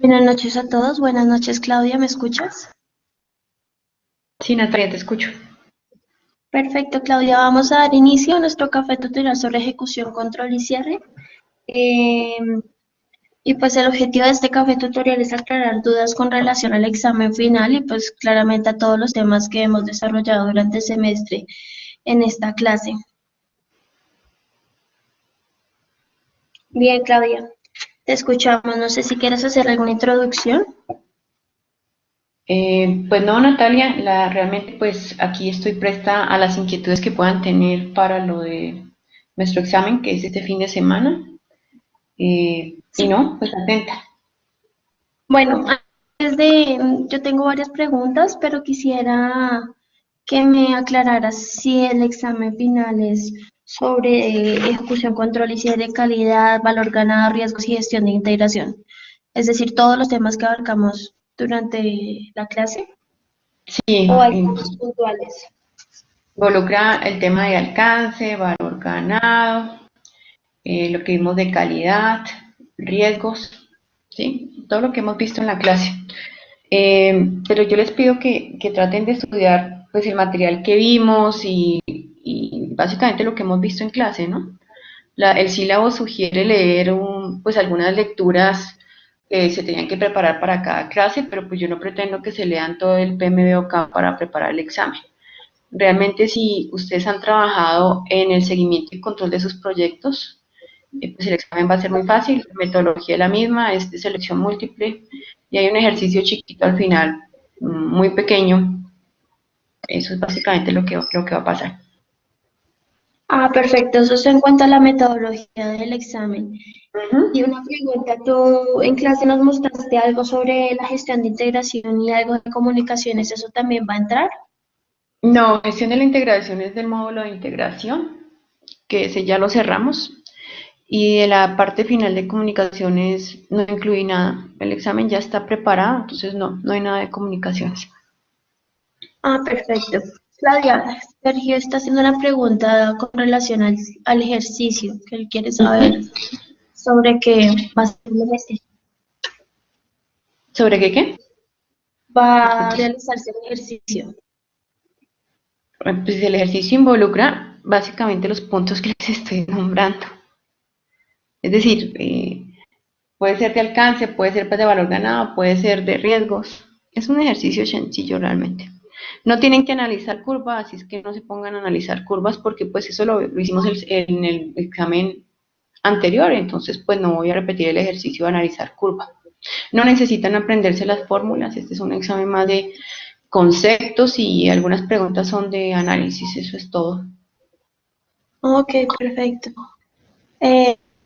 Buenas noches a todos. Buenas noches, Claudia. ¿Me escuchas? Sí, Natalia, te escucho. Perfecto, Claudia. Vamos a dar inicio a nuestro café tutorial sobre ejecución, control y cierre. Eh, y pues el objetivo de este café tutorial es aclarar dudas con relación al examen final y pues claramente a todos los temas que hemos desarrollado durante el semestre en esta clase. Bien, Claudia. Te escuchamos. No sé si quieres hacer alguna introducción. Pues no, Natalia, realmente pues aquí estoy presta a las inquietudes que puedan tener para lo de nuestro examen, que es este fin de semana. Y Sí. no, pues atenta. Bueno, yo tengo varias preguntas, pero quisiera que me aclararas si el examen final es sobre ejecución, control y cierre de calidad, valor ganado, riesgos y gestión de integración. Es decir, todos los temas que abarcamos durante la clase Sí, o hay temas puntuales. involucra el tema de alcance, valor ganado, lo que vimos de calidad, riesgos, ¿sí? Todo lo que hemos visto en la clase. Pero yo les pido que traten de estudiar pues el material que vimos y básicamente lo que hemos visto en clase, ¿no? El sílabo sugiere leer pues algunas lecturas que se tenían que preparar para cada clase, pero pues yo no pretendo que se lean todo el PMBOK para preparar el examen. Realmente si ustedes han trabajado en el seguimiento y control de sus proyectos, pues el examen va a ser muy fácil, la metodología es la misma, es de selección múltiple y hay un ejercicio chiquito al final, muy pequeño. Eso es básicamente lo que va a pasar. Ah, perfecto. Eso es en cuanto a la metodología del examen. Y Ujú. una pregunta, tú en clase nos mostraste algo sobre la gestión de integración y algo de comunicaciones, ¿eso también va a entrar? No, gestión de la integración es del módulo de integración, que ese ya lo cerramos. Y de la parte final de comunicaciones no incluí nada. El examen ya está preparado, entonces no hay nada de comunicaciones. Ah, perfecto. Claudia, Sergio está haciendo una pregunta con relación al ejercicio, que él quiere saber Ujú. sobre qué va a ser el ejercicio. ¿Sobre qué? Va ¿Te a escuché? realizarse el ejercicio. Pues el ejercicio involucra básicamente los puntos que les estoy nombrando. Es decir, puede ser de alcance, puede ser de valor ganado, puede ser de riesgos. Es un ejercicio sencillo realmente. No tienen que analizar curvas, así es que no se pongan a analizar curvas porque pues eso lo hicimos en el examen anterior, entonces pues no voy a repetir el ejercicio de analizar curvas. No necesitan aprenderse las fórmulas, este es un examen más de conceptos y algunas preguntas son de análisis, eso es todo. Ok, perfecto.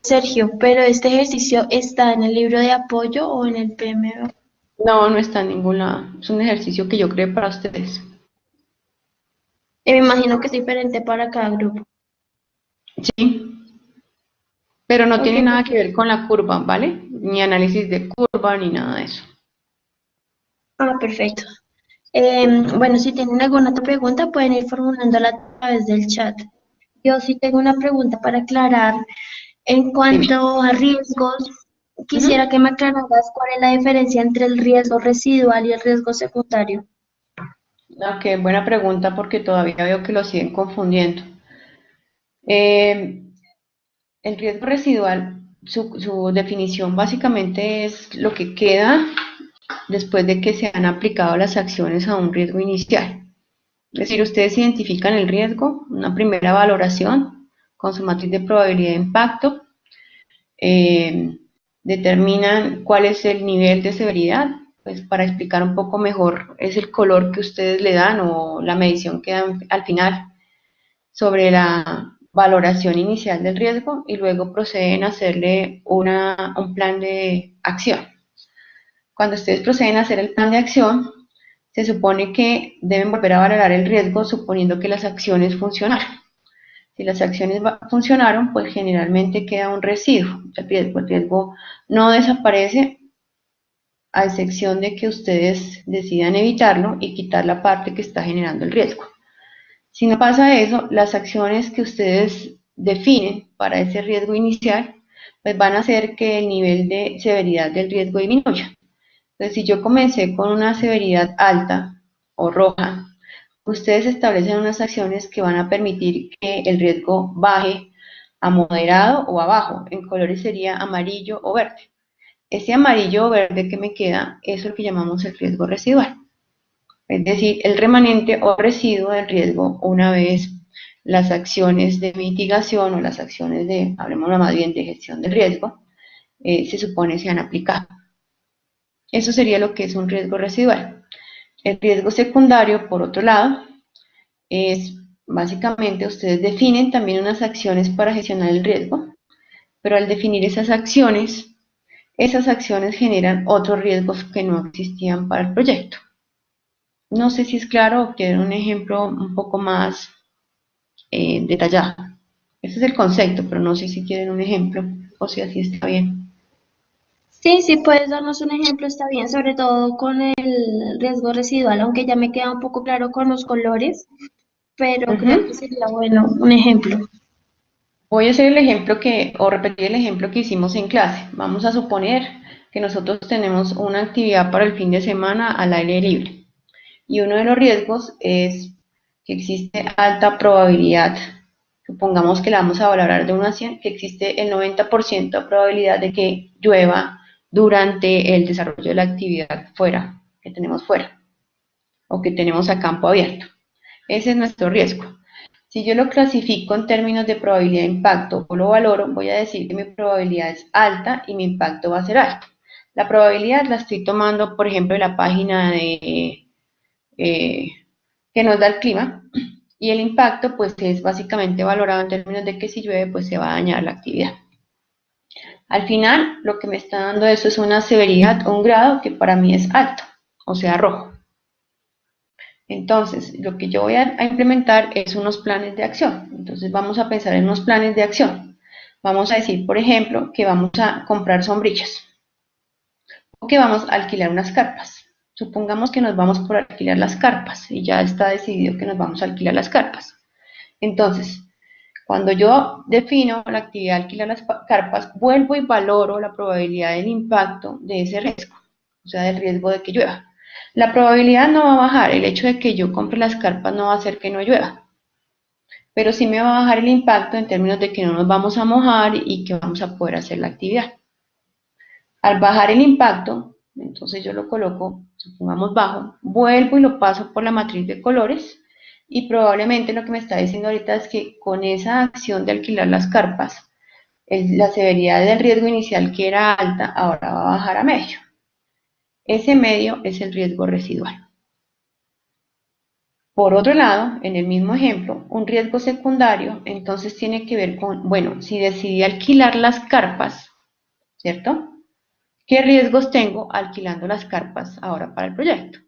Sergio, pero este ejercicio está en el libro de apoyo o en el PMO. No, no está en ningún lado, es un ejercicio que yo creé para ustedes. Me imagino que es diferente para cada grupo. Sí, pero no Ok, tiene nada que perfecto. ver con la curva, ¿vale? Ni análisis de curva ni nada de eso. Ah, perfecto. Bueno, si tienen alguna otra pregunta, pueden ir formulándola a través del chat. Yo sí tengo una pregunta para aclarar. En Dime. cuanto a riesgos, quisiera Ujú. que me aclararas cuál es la diferencia entre el riesgo residual y el riesgo secundario. Ok, buena pregunta porque todavía veo que lo siguen confundiendo. Eh, el riesgo residual, su definición básicamente es lo que queda después de que se han aplicado las acciones a un riesgo inicial. Es decir, ustedes identifican el riesgo, una primera valoración con su matriz de probabilidad de impacto, eh, determinan cuál es el nivel de severidad, pues para explicar un poco mejor es el color que ustedes le dan o la medición que dan al final sobre la valoración inicial del riesgo y luego proceden a hacerle un plan de acción. Cuando ustedes proceden a hacer el plan de acción, se supone que deben volver a valorar el riesgo suponiendo que las acciones funcionaron. Si las acciones funcionaron, pues generalmente queda un residuo. El riesgo no desaparece a excepción de que ustedes decidan evitarlo y quitar la parte que está generando el riesgo. Si no pasa eso, las acciones que ustedes definen para ese riesgo inicial, pues van a hacer que el nivel de severidad del riesgo disminuya. Entonces, si yo comencé con una severidad alta o roja, ustedes establecen unas acciones que van a permitir que el riesgo baje a moderado o a bajo. En colores sería amarillo o verde. Ese amarillo o verde que me queda es lo que llamamos el riesgo residual. Es decir, el remanente o residuo del riesgo una vez las acciones de mitigación o las acciones de, hablemos más bien de gestión del riesgo, se supone se han aplicado. Eso sería lo que es un riesgo residual. El riesgo secundario, por otro lado, es básicamente ustedes definen también unas acciones para gestionar el riesgo, pero al definir esas acciones generan otros riesgos que no existían para el proyecto. No sé si es claro o quieren un ejemplo un poco más detallado. Ese es el concepto, pero no sé si quieren un ejemplo o si así está bien. Sí, sí, puedes darnos un ejemplo, está bien, sobre todo con el riesgo residual, aunque ya me queda un poco claro con los colores, pero creo que Ujú. sería bueno un ejemplo. Voy a hacer el ejemplo o repetir el ejemplo que hicimos en clase. Vamos a suponer que nosotros tenemos una actividad para el fin de semana al aire libre. Y uno de los riesgos es que existe alta probabilidad, supongamos que la vamos a valorar de 1 a 100, que existe el 90% de probabilidad de que llueva durante el desarrollo de la actividad fuera, que tenemos fuera, o que tenemos a campo abierto. Ese es nuestro riesgo. Si yo lo clasifico en términos de probabilidad de impacto o lo valoro, voy a decir que mi probabilidad es alta y mi impacto va a ser alto. La probabilidad la estoy tomando, por ejemplo, de la página eh, que nos da el clima, y el impacto pues es básicamente valorado en términos de que si llueve pues se va a dañar la actividad. Al final lo que me está dando eso es una severidad o un grado que para mí es alto, o sea rojo. Entonces lo que yo voy a implementar es unos planes de acción. Entonces vamos a pensar en unos planes de acción. Vamos a decir, por ejemplo, que vamos a comprar sombrillas o que vamos a alquilar unas carpas. Supongamos que nos vamos por alquilar las carpas y ya está decidido que nos vamos a alquilar las carpas. Entonces, cuando yo defino la actividad de alquilar las carpas, vuelvo y valoro la probabilidad del impacto de ese riesgo, o sea, del riesgo de que llueva. La probabilidad no va a bajar, el hecho de que yo compre las carpas no va a hacer que no llueva, pero sí me va a bajar el impacto en términos de que no nos vamos a mojar y que vamos a poder hacer la actividad. Al bajar el impacto, entonces yo lo coloco, supongamos bajo, vuelvo y lo paso por la matriz de colores y probablemente lo que me está diciendo ahorita es que con esa acción de alquilar las carpas, la severidad del riesgo inicial que era alta ahora va a bajar a medio. Ese medio es el riesgo residual. Por otro lado, en el mismo ejemplo, un riesgo secundario entonces tiene que ver con, bueno, si decidí alquilar las carpas, ¿cierto? ¿Qué riesgos tengo alquilando las carpas ahora para el proyecto?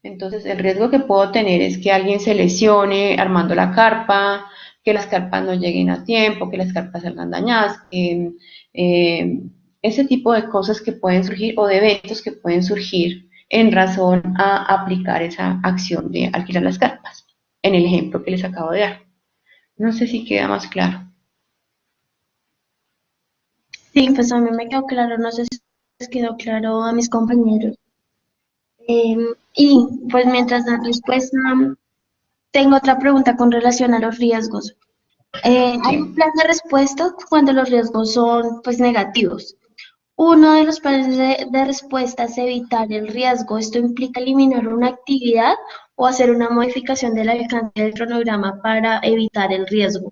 Entonces, el riesgo que puedo tener es que alguien se lesione armando la carpa, que las carpas no lleguen a tiempo, que las carpas salgan dañadas, eh, ese tipo de cosas que pueden surgir o de eventos que pueden surgir en razón a aplicar esa acción de alquilar las carpas, en el ejemplo que les acabo de dar. No sé si queda más claro. Sí, pues a mí me quedó claro, no sé si les quedó claro a mis compañeros. Y pues mientras dan respuesta, tengo otra pregunta con relación a los riesgos. Hay un Sí. plan de respuesta cuando los riesgos son pues negativos. Uno de los planes de respuesta es evitar el riesgo. Esto implica eliminar una actividad o hacer una modificación del alcance del cronograma para evitar el riesgo.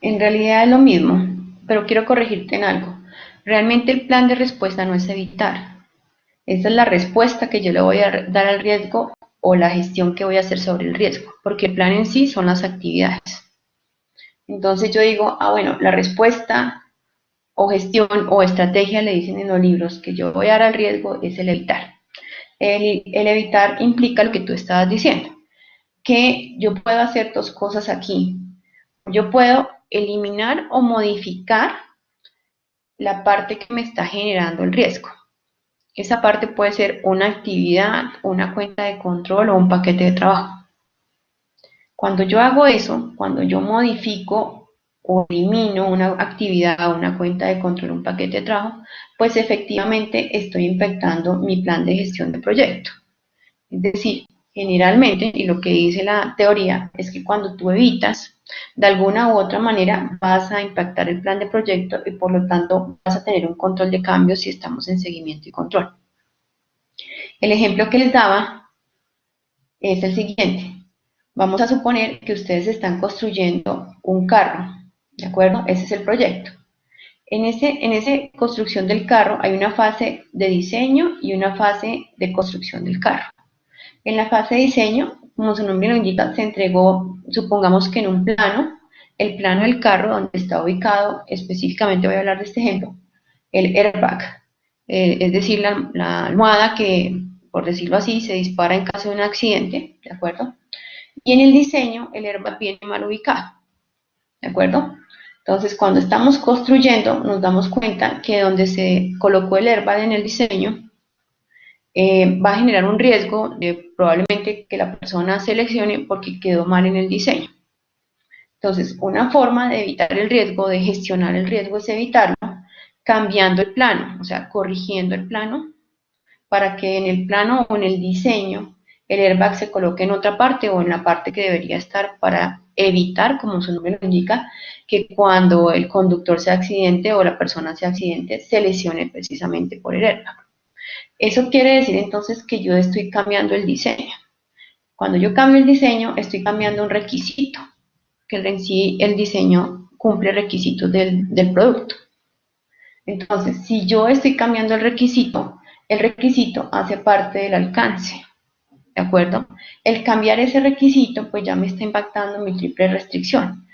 En realidad es lo mismo, pero quiero corregirte en algo. Realmente el plan de respuesta no es evitar. Esa es la respuesta que yo le voy a dar al riesgo o la gestión que voy a hacer sobre el riesgo, porque el plan en sí son las actividades. Entonces yo digo, bueno, la respuesta o gestión o estrategia, le dicen en los libros, que yo voy a dar al riesgo es el evitar. El evitar implica lo que tú estabas diciendo, que yo puedo hacer dos cosas aquí. Yo puedo eliminar o modificar la parte que me está generando el riesgo. Esa parte puede ser una actividad, una cuenta de control o un paquete de trabajo. Cuando yo hago eso, cuando yo modifico o elimino una actividad, una cuenta de control, un paquete de trabajo, pues efectivamente estoy impactando mi plan de gestión de proyecto. Es decir, generalmente, y lo que dice la teoría, es que cuando tú evitas, de alguna u otra manera vas a impactar el plan de proyecto y por lo tanto vas a tener un control de cambios si estamos en seguimiento y control. El ejemplo que les daba es el siguiente. Vamos a suponer que ustedes están construyendo un carro, ¿de acuerdo? Ese es el proyecto. En esa construcción del carro hay una fase de diseño y una fase de construcción del carro. En la fase de diseño, como su nombre lo indica, se entregó, supongamos que en un plano, el plano del carro donde está ubicado, específicamente voy a hablar de este ejemplo, el airbag, es decir, la almohada que, por decirlo así, se dispara en caso de un accidente, ¿de acuerdo? Y en el diseño, el airbag viene mal ubicado, ¿de acuerdo? Entonces, cuando estamos construyendo, nos damos cuenta que donde se colocó el airbag en el diseño, va a generar un riesgo de probablemente que la persona seleccione porque quedó mal en el diseño. Entonces, una forma de evitar el riesgo, de gestionar el riesgo, es evitarlo cambiando el plano, o sea, corrigiendo el plano para que en el plano o en el diseño el airbag se coloque en otra parte o en la parte que debería estar para evitar, como su nombre lo indica, que cuando el conductor se accidente o la persona se accidente, se lesione precisamente por el airbag. Eso quiere decir entonces que yo estoy cambiando el diseño. Cuando yo cambio el diseño, estoy cambiando un requisito, que en sí el diseño cumple requisitos del producto. Entonces, si yo estoy cambiando el requisito hace parte del alcance, ¿de acuerdo? El cambiar ese requisito, pues ya me está impactando mi triple restricción.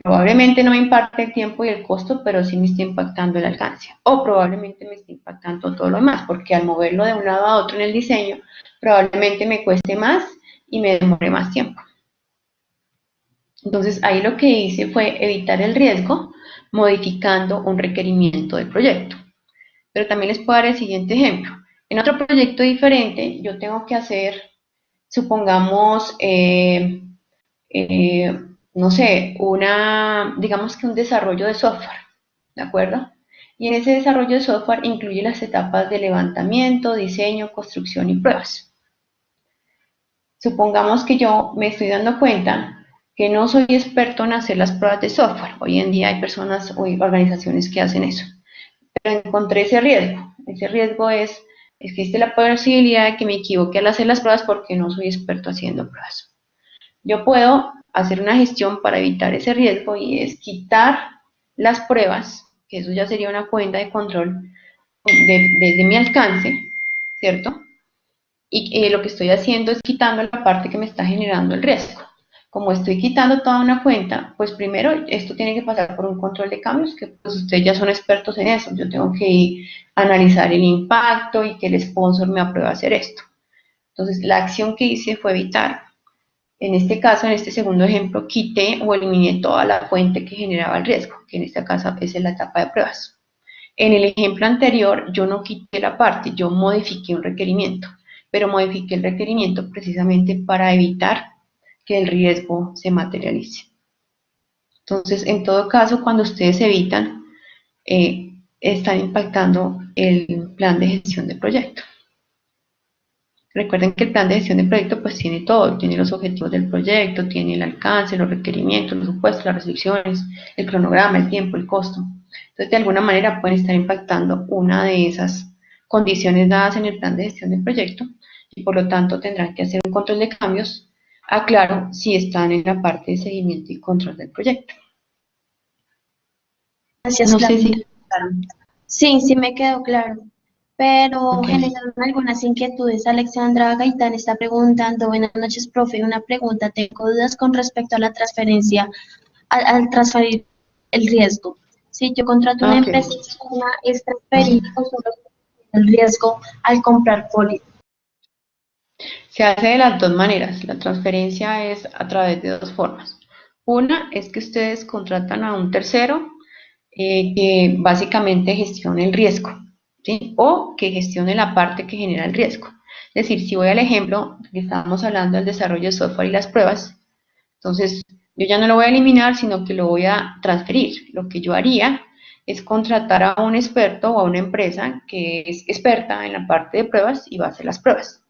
Probablemente no me impacte el tiempo y el costo, pero sí me está impactando el alcance. O probablemente me está impactando todo lo demás, porque al moverlo de un lado a otro en el diseño, probablemente me cueste más y me demore más tiempo. Entonces, ahí lo que hice fue evitar el riesgo modificando un requerimiento del proyecto. Pero también les puedo dar el siguiente ejemplo. En otro proyecto diferente, yo tengo que hacer, supongamos, no sé, digamos que un desarrollo de software, ¿de acuerdo? Y en ese desarrollo de software incluye las etapas de levantamiento, diseño, construcción y pruebas. Supongamos que yo me estoy dando cuenta que no soy experto en hacer las pruebas de software. Hoy en día hay personas o organizaciones que hacen eso. Pero encontré ese riesgo. Ese riesgo existe la posibilidad de que me equivoque al hacer las pruebas porque no soy experto haciendo pruebas. Yo puedo hacer una gestión para evitar ese riesgo y es quitar las pruebas, que eso ya sería una cuenta de control de mi alcance, ¿cierto? Y lo que estoy haciendo es quitando la parte que me está generando el riesgo. Como estoy quitando toda una cuenta, pues primero esto tiene que pasar por un control de cambios, que pues ustedes ya son expertos en eso. Yo tengo que analizar el impacto y que el sponsor me apruebe hacer esto. Entonces, la acción que hice fue evitar. En este caso, en este segundo ejemplo, quité o eliminé toda la fuente que generaba el riesgo, que en este caso es en la etapa de pruebas. En el ejemplo anterior, yo no quité la parte, yo modifiqué un requerimiento, pero modifiqué el requerimiento precisamente para evitar que el riesgo se materialice. Entonces, en todo caso, cuando ustedes evitan, están impactando el plan de gestión del proyecto. Recuerden que el plan de gestión del proyecto pues tiene todo, tiene los objetivos del proyecto, tiene el alcance, los requerimientos, los supuestos, las restricciones, el cronograma, el tiempo, el costo. Entonces, de alguna manera pueden estar impactando una de esas condiciones dadas en el plan de gestión del proyecto y por lo tanto tendrán que hacer un control de cambios, aclaro, si están en la parte de seguimiento y control del proyecto. Gracias, No sé si... Claudia. Sí, sí me quedó claro. Pero Ok. generaron algunas inquietudes. Alexandra Gaitán está preguntando, buenas noches, profe, una pregunta. Tengo dudas con respecto a la transferencia, al transferir el riesgo. Si yo contrato una Ok. empresa externa, ¿es transferir o solo el riesgo al comprar pólizas? Se hace de las dos maneras. La transferencia es a través de dos formas. Una es que ustedes contratan a un tercero que básicamente gestione el riesgo, ¿sí? O que gestione la parte que genera el riesgo. Es decir, si voy al ejemplo que estábamos hablando del desarrollo de software y las pruebas, Entonces, yo ya no lo voy a eliminar, sino que lo voy a transferir. Lo que yo haría es contratar a un experto o a una empresa que es experta en la parte de pruebas y va a hacer las pruebas.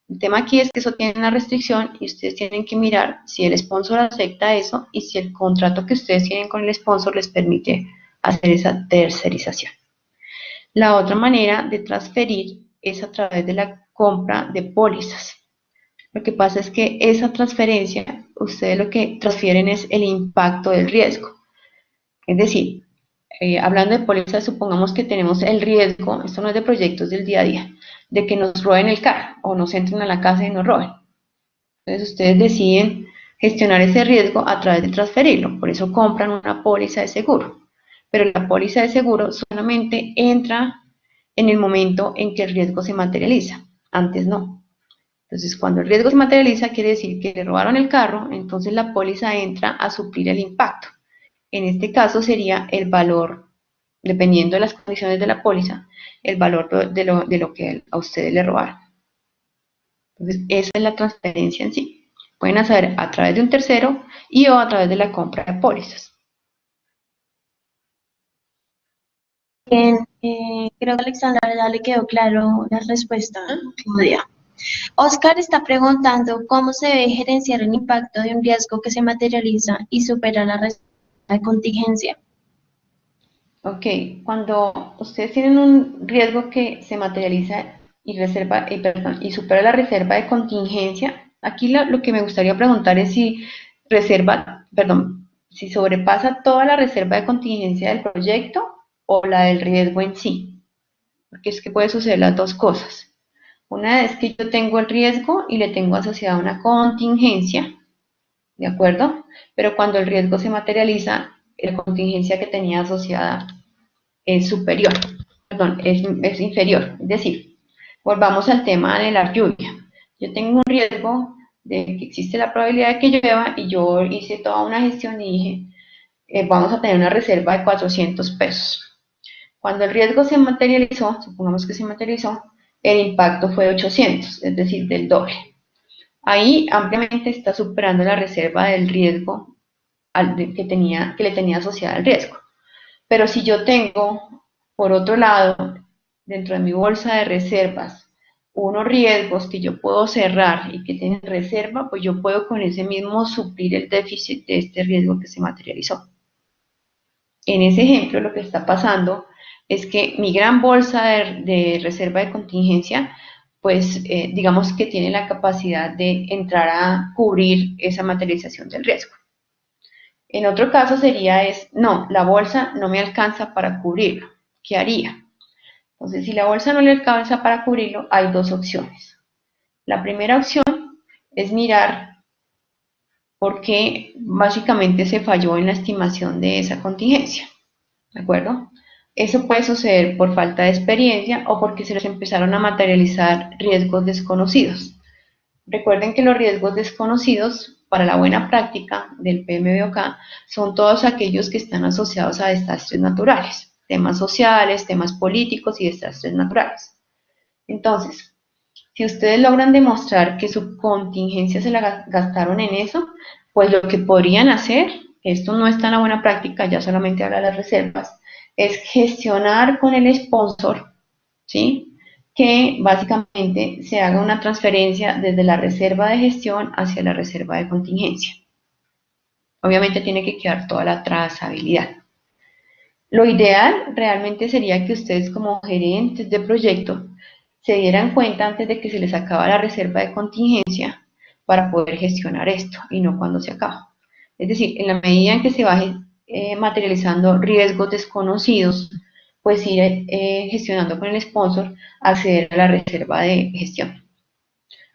El tema aquí es que eso tiene una restricción y ustedes tienen que mirar si el sponsor acepta eso y si el contrato que ustedes tienen con el sponsor les permite hacer esa tercerización. La otra manera de transferir es a través de la compra de pólizas. Lo que pasa es que esa transferencia, ustedes lo que transfieren es el impacto del riesgo. Es decir, hablando de pólizas, supongamos que tenemos el riesgo, esto no es de proyectos del día a día, de que nos roben el carro o nos entren a la casa y nos roben. Entonces ustedes deciden gestionar ese riesgo a través de transferirlo, por eso compran una póliza de seguro. Pero la póliza de seguro solamente entra en el momento en que el riesgo se materializa, antes no. Entonces, cuando el riesgo se materializa, quiere decir que le robaron el carro, entonces la póliza entra a suplir el impacto. En este caso sería el valor, dependiendo de las condiciones de la póliza, el valor de lo que a ustedes le robaron. Entonces, esa es la transferencia en sí. Pueden hacer a través de un tercero y o a través de la compra de pólizas. Bien, creo que a Alexandra ya le quedó claro la respuesta, ¿no? Claudia. Oscar está preguntando cómo se debe gerenciar el impacto de un riesgo que se materializa y supera la reserva de contingencia. Ok, cuando ustedes tienen un riesgo que se materializa y supera la reserva de contingencia, aquí lo que me gustaría preguntar es si si sobrepasa toda la reserva de contingencia del proyecto o la del riesgo en sí, porque es que puede suceder las dos cosas. Una es que yo tengo el riesgo y le tengo asociada una contingencia, ¿de acuerdo? Pero cuando el riesgo se materializa, la contingencia que tenía asociada es superior, perdón, es inferior. Es decir, volvamos al tema de la lluvia. Yo tengo un riesgo de que existe la probabilidad de que llueva y yo hice toda una gestión y dije, vamos a tener una reserva de 400 pesos. Cuando el riesgo se materializó, supongamos que se materializó, el impacto fue de 800, es decir, del doble. Ahí ampliamente está superando la reserva del riesgo que le tenía asociada al riesgo. Pero si yo tengo, por otro lado, dentro de mi bolsa de reservas, unos riesgos que yo puedo cerrar y que tienen reserva, pues yo puedo con ese mismo suplir el déficit de este riesgo que se materializó. En ese ejemplo, lo que está pasando es que mi gran bolsa de reserva de contingencia, pues digamos que tiene la capacidad de entrar a cubrir esa materialización del riesgo. En otro caso sería no, la bolsa no me alcanza para cubrirlo. ¿Qué haría? Entonces, si la bolsa no le alcanza para cubrirlo, hay dos opciones. La primera opción es mirar por qué básicamente se falló en la estimación de esa contingencia. ¿De acuerdo? Eso puede suceder por falta de experiencia o porque se les empezaron a materializar riesgos desconocidos. Recuerden que los riesgos desconocidos para la buena práctica del PMBOK son todos aquellos que están asociados a desastres naturales, temas sociales, temas políticos y desastres naturales. Entonces, si ustedes logran demostrar que su contingencia se la gastaron en eso, pues lo que podrían hacer, esto no está en la buena práctica, ya solamente habla de las reservas, es gestionar con el sponsor, ¿sí? Que básicamente se haga una transferencia desde la reserva de gestión hacia la reserva de contingencia. Obviamente tiene que quedar toda la trazabilidad. Lo ideal realmente sería que ustedes como gerentes de proyecto se dieran cuenta antes de que se les acaba la reserva de contingencia para poder gestionar esto y no cuando se acaba. Es decir, en la medida en que se va materializando riesgos desconocidos, pues ir gestionando con el sponsor, acceder a la reserva de gestión.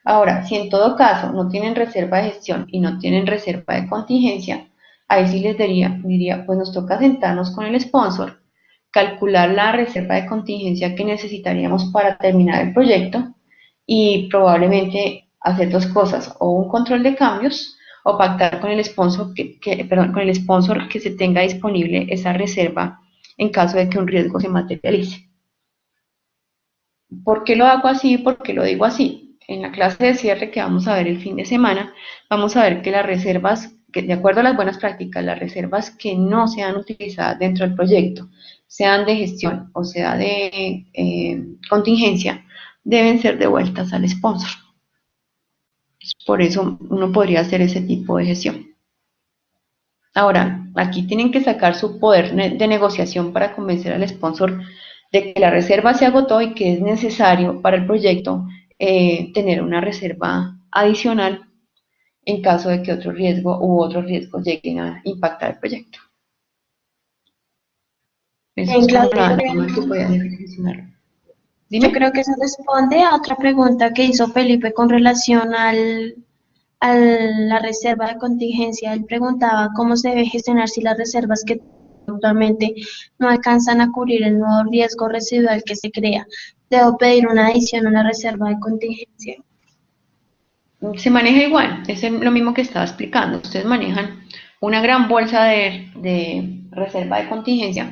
Ahora, si en todo caso no tienen reserva de gestión y no tienen reserva de contingencia, ahí sí les diría, pues nos toca sentarnos con el sponsor, calcular la reserva de contingencia que necesitaríamos para terminar el proyecto y probablemente hacer dos cosas, o un control de cambios o pactar con el sponsor con el sponsor que se tenga disponible esa reserva en caso de que un riesgo se materialice. ¿Por qué lo hago así? ¿Por qué lo digo así? en la clase de cierre que vamos a ver el fin de semana, vamos a ver que las reservas, que de acuerdo a las buenas prácticas, las reservas que no sean utilizadas dentro del proyecto, sean de gestión o sea de contingencia, deben ser devueltas al sponsor. Por eso uno podría hacer ese tipo de gestión. Ahora, aquí tienen que sacar su poder de negociación para convencer al sponsor de que la reserva se agotó y que es necesario para el proyecto tener una reserva adicional en caso de que otro riesgo u otros riesgos lleguen a impactar el proyecto. Eso Bien, es como Claudia, la forma que podía funcionar. yo Dime. creo que eso responde a otra pregunta que hizo Felipe con relación a la reserva de contingencia. Él preguntaba cómo se debe gestionar si las reservas que actualmente no alcanzan a cubrir el nuevo riesgo residual que se crea. Debo pedir una adición a la reserva de contingencia. Se maneja igual, es lo mismo que estaba explicando. Ustedes manejan una gran bolsa de reserva de contingencia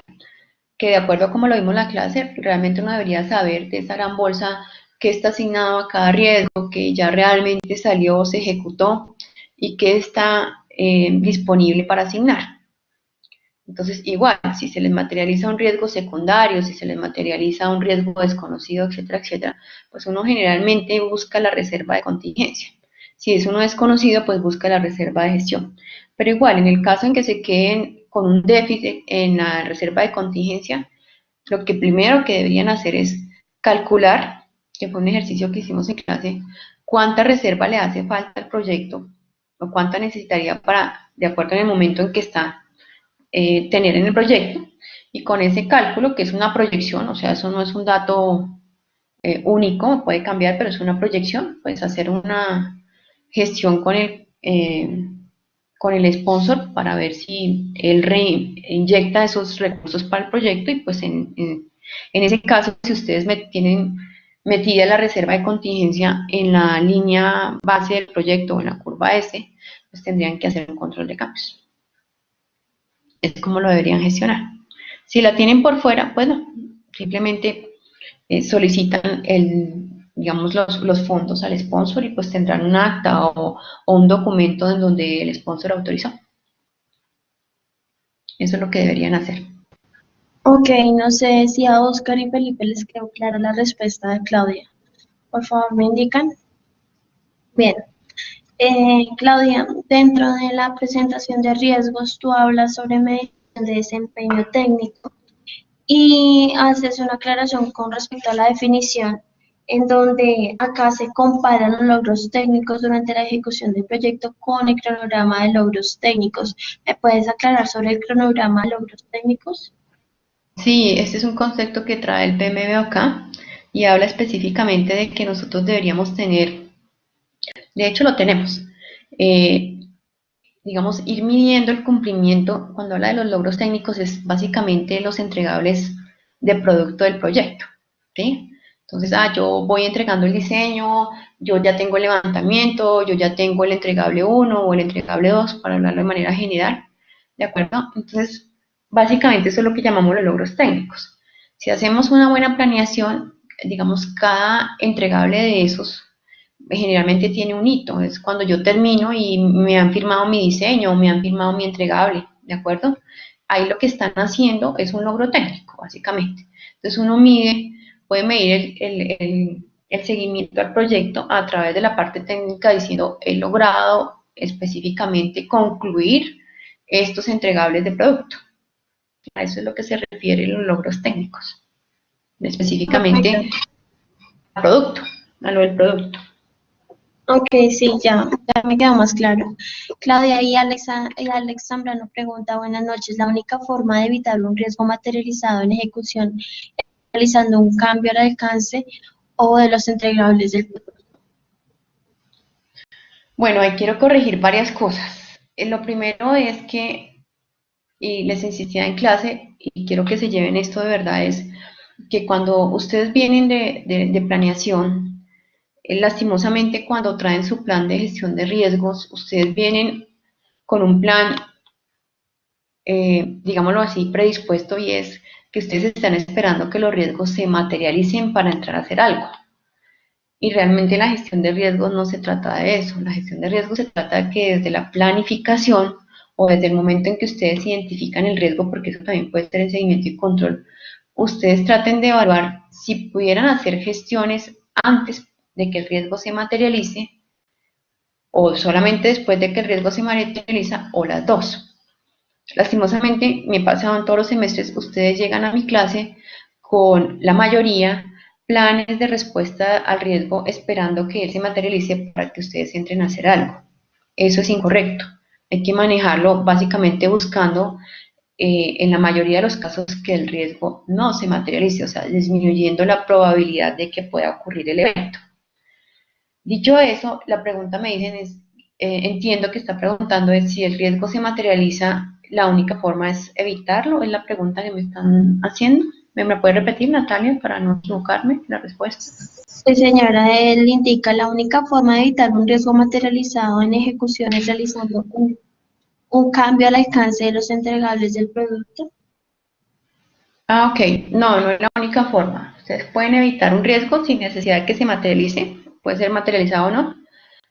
que de acuerdo a como lo vimos en la clase, realmente uno debería saber de esa gran bolsa qué está asignado a cada riesgo, que ya realmente salió, se ejecutó y qué está disponible para asignar. Entonces, igual, si se les materializa un riesgo secundario, si se les materializa un riesgo desconocido, etcétera, etcétera, pues uno generalmente busca la reserva de contingencia. Si es uno desconocido, pues busca la reserva de gestión. Pero igual, en el caso en que se queden con un déficit en la reserva de contingencia, lo que primero que deberían hacer es calcular, que fue un ejercicio que hicimos en clase, cuánta reserva le hace falta al proyecto o cuánta necesitaría para, de acuerdo en el momento en que está, tener en el proyecto. Y con ese cálculo, que es una proyección, o sea, eso no es un dato único, puede cambiar, pero es una proyección, puedes hacer una gestión con el sponsor para ver si él reinyecta esos recursos para el proyecto y pues en ese caso, si ustedes tienen metida la reserva de contingencia en la línea base del proyecto o en la curva S, pues tendrían que hacer un control de cambios. Es como lo deberían gestionar. Si la tienen por fuera, bueno, simplemente solicitan digamos, los fondos al sponsor y pues tendrán un acta o un documento en donde el sponsor autorizó. Eso es lo que deberían hacer. Ok, no sé si a Oscar y Felipe les quedó clara la respuesta de Claudia. Por favor, me indican. Bien. Claudia, dentro de la presentación de riesgos, tú hablas sobre medición de desempeño técnico y haces una aclaración con respecto a la definición, en donde acá se comparan los logros técnicos durante la ejecución del proyecto con el cronograma de logros técnicos. ¿Me puedes aclarar sobre el cronograma de logros técnicos? Sí, este es un concepto que trae el PMBOK y habla específicamente de que nosotros deberíamos tener, de hecho lo tenemos, eh, digamos, ir midiendo el cumplimiento. Cuando habla de los logros técnicos es básicamente los entregables de producto del proyecto, ¿sí? Entonces, yo voy entregando el diseño, yo ya tengo el levantamiento, yo ya tengo el entregable 1 o el entregable 2 para hablarlo de manera general, ¿de acuerdo? Entonces, básicamente eso es lo que llamamos los logros técnicos. Si hacemos una buena planeación, digamos, cada entregable de esos generalmente tiene un hito, es cuando yo termino y me han firmado mi diseño o me han firmado mi entregable, ¿de acuerdo? Ahí lo que están haciendo es un logro técnico, básicamente. Entonces uno puede medir el seguimiento al proyecto a través de la parte técnica diciendo, he logrado específicamente concluir estos entregables de producto. A eso es lo que se refiere los logros técnicos, Perfecto. específicamente al producto, a lo del producto. Ok, sí, ya me quedó más claro. Claudia y Alex Zambrano pregunta, buenas noches, ¿la única forma de evitar un riesgo materializado en ejecución es realizando un cambio al alcance o de los entregables del producto? Bueno, ahí quiero corregir varias cosas. Lo primero es que, y les insistía en clase, y quiero que se lleven esto de verdad, es que cuando ustedes vienen de planeación, lastimosamente cuando traen su plan de gestión de riesgos, ustedes vienen con un plan, digámoslo así, predispuesto y es que ustedes están esperando que los riesgos se materialicen para entrar a hacer algo. Y realmente la gestión de riesgos no se trata de eso. La gestión de riesgos se trata de que desde la planificación o desde el momento en que ustedes identifican el riesgo, porque eso también puede ser en seguimiento y control, ustedes traten de evaluar si pudieran hacer gestiones antes de que el riesgo se materialice o solamente después de que el riesgo se materializa o las dos. Lastimosamente, me pasa en todos los semestres, ustedes llegan a mi clase con la mayoría planes de respuesta al riesgo esperando que él se materialice para que ustedes entren a hacer algo. Eso es incorrecto. Hay que manejarlo básicamente buscando en la mayoría de los casos que el riesgo no se materialice, o sea, disminuyendo la probabilidad de que pueda ocurrir el evento. Dicho eso, la pregunta me dicen es, entiendo que está preguntando es si el riesgo se materializa, la única forma es evitarlo, es la pregunta que me están haciendo. ¿Me puede repetir, Natalia, para no equivocarme la respuesta? Sí, señora, él indica la única forma de evitar un riesgo materializado en ejecución es realizando un cambio al alcance de los entregables del producto. Ah, ok. No, no es la única forma. Ustedes pueden evitar un riesgo sin necesidad de que se materialice, puede ser materializado o no,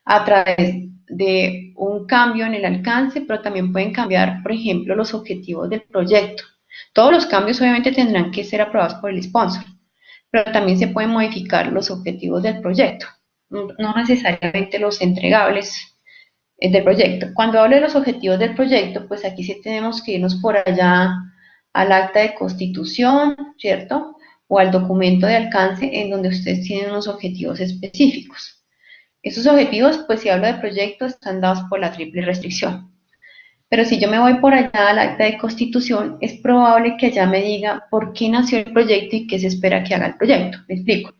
a través de un cambio en el alcance, pero también pueden cambiar, por ejemplo, los objetivos del proyecto. Todos los cambios obviamente tendrán que ser aprobados por el sponsor, pero también se pueden modificar los objetivos del proyecto, no necesariamente los entregables del proyecto. Cuando hablo de los objetivos del proyecto, pues aquí sí tenemos que irnos por allá al acta de constitución, ¿cierto? O al documento de alcance en donde ustedes tienen unos objetivos específicos. Esos objetivos, pues si hablo de proyecto, están dados por la triple restricción. Pero si yo me voy por allá al acta de constitución, es probable que allá me diga por qué nació el proyecto y qué se espera que haga el proyecto. Me explico.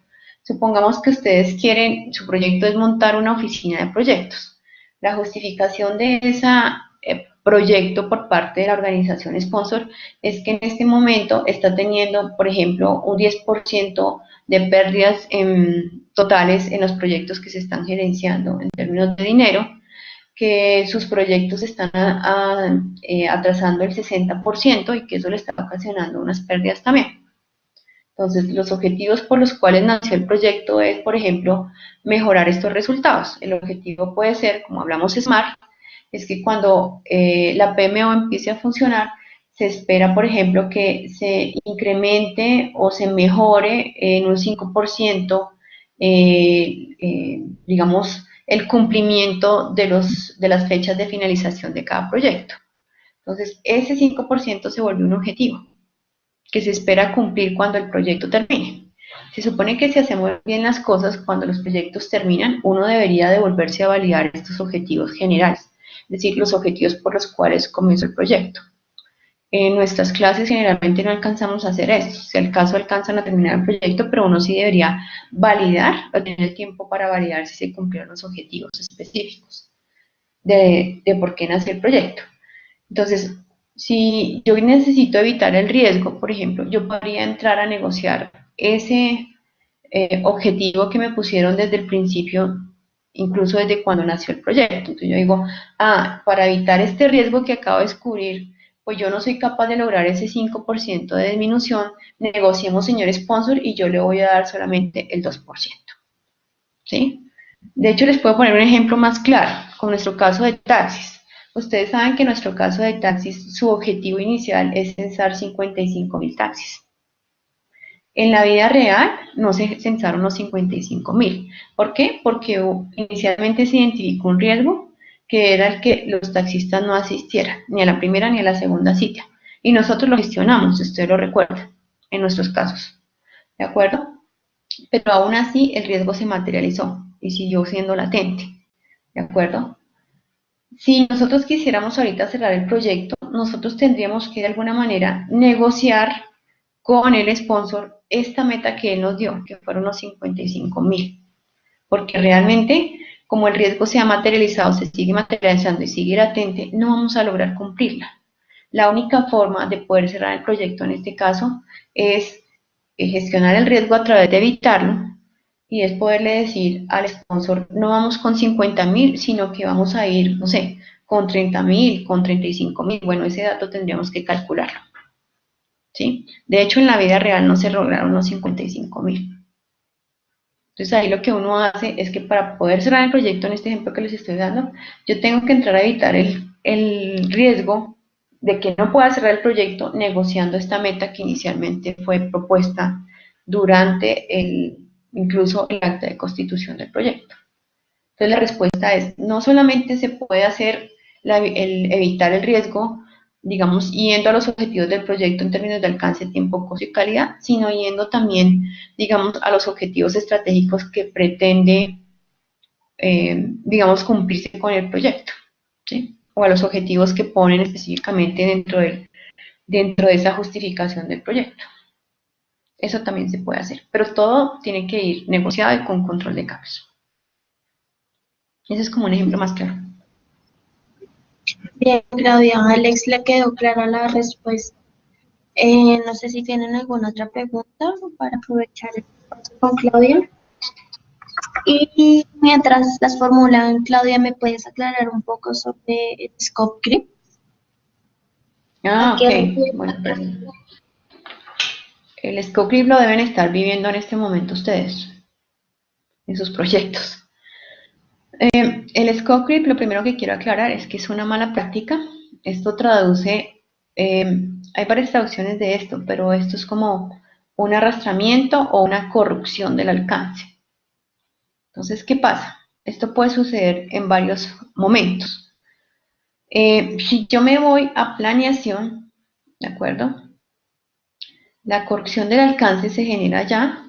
Supongamos que ustedes quieren, su proyecto es montar una oficina de proyectos. La justificación de ese proyecto por parte de la organización sponsor es que en este momento está teniendo, por ejemplo, un 10% de pérdidas totales en los proyectos que se están gerenciando en términos de dinero, que sus proyectos están atrasando el 60% y que eso le está ocasionando unas pérdidas también. Entonces, los objetivos por los cuales nació el proyecto es, por ejemplo, mejorar estos resultados. El objetivo puede ser, como hablamos SMART, es que cuando la PMO empiece a funcionar, se espera, por ejemplo, que se incremente o se mejore en un 5%, digamos, el cumplimiento de las fechas de finalización de cada proyecto. Entonces, ese 5% se vuelve un objetivo que se espera cumplir cuando el proyecto termine. Se supone que si hacemos bien las cosas cuando los proyectos terminan, uno debería devolverse a validar estos objetivos generales, es decir, los objetivos por los cuales comenzó el proyecto. En nuestras clases generalmente no alcanzamos a hacer esto, si al caso alcanzan a terminar el proyecto, pero uno sí debería validar o tener el tiempo para validar si se cumplieron los objetivos específicos de por qué nace el proyecto. Entonces, si yo necesito evitar el riesgo, por ejemplo, yo podría entrar a negociar ese objetivo que me pusieron desde el principio, incluso desde cuando nació el proyecto. Entonces yo digo, para evitar este riesgo que acabo de descubrir, pues yo no soy capaz de lograr ese 5% de disminución, negociemos, señor sponsor, y yo le voy a dar solamente el 2%. ¿Sí? De hecho, les puedo poner un ejemplo más claro, con nuestro caso de taxis. Ustedes saben que en nuestro caso de taxis, su objetivo inicial es censar 55.000 taxis. En la vida real no se censaron los 55.000. ¿Por qué? Porque inicialmente se identificó un riesgo que era el que los taxistas no asistieran, ni a la primera ni a la segunda cita. Y nosotros lo gestionamos, si usted lo recuerda, en nuestros casos. ¿De acuerdo? Pero aún así el riesgo se materializó y siguió siendo latente. ¿De acuerdo? Si nosotros quisiéramos ahorita cerrar el proyecto, nosotros tendríamos que de alguna manera negociar con el sponsor esta meta que él nos dio, que fueron los 55.000. Porque realmente, como el riesgo se ha materializado, se sigue materializando y sigue latente, no vamos a lograr cumplirla. La única forma de poder cerrar el proyecto en este caso es gestionar el riesgo a través de evitarlo y es poderle decir al sponsor, no vamos con 50.000, sino que vamos a ir, no sé, con 30.000, con 35.000. Bueno, ese dato tendríamos que calcularlo. ¿Sí? De hecho, en la vida real no se lograron los 55.000. Entonces ahí lo que uno hace es que para poder cerrar el proyecto, en este ejemplo que les estoy dando, yo tengo que entrar a evitar el riesgo de que no pueda cerrar el proyecto negociando esta meta que inicialmente fue propuesta durante incluso el acta de constitución del proyecto. Entonces la respuesta es, no solamente se puede hacer evitar el riesgo, digamos, yendo a los objetivos del proyecto en términos de alcance, tiempo, costo y calidad, sino yendo también, digamos, a los objetivos estratégicos que pretende, digamos, cumplirse con el proyecto, ¿sí? O a los objetivos que ponen específicamente dentro de esa justificación del proyecto. Eso también se puede hacer, pero todo tiene que ir negociado y con control de cambios. Ese es como un ejemplo más claro. Bien, Claudia, a Alex le quedó clara la respuesta. No sé si tienen alguna otra pregunta para aprovechar el espacio con Claudia. Y mientras las formulan, Claudia, ¿me puedes aclarar un poco sobre el scope creep? ¿A Ah, qué ok. refiere? Bueno, perfecto. El scope creep lo deben estar viviendo en este momento ustedes, en sus proyectos. El scope creep, lo primero que quiero aclarar es que es una mala práctica. Esto traduce, hay varias traducciones de esto, pero esto es como un arrastramiento o una corrupción del alcance. Entonces, ¿qué pasa? Esto puede suceder en varios momentos. Si yo me voy a planeación, ¿de acuerdo? La corrupción del alcance se genera ya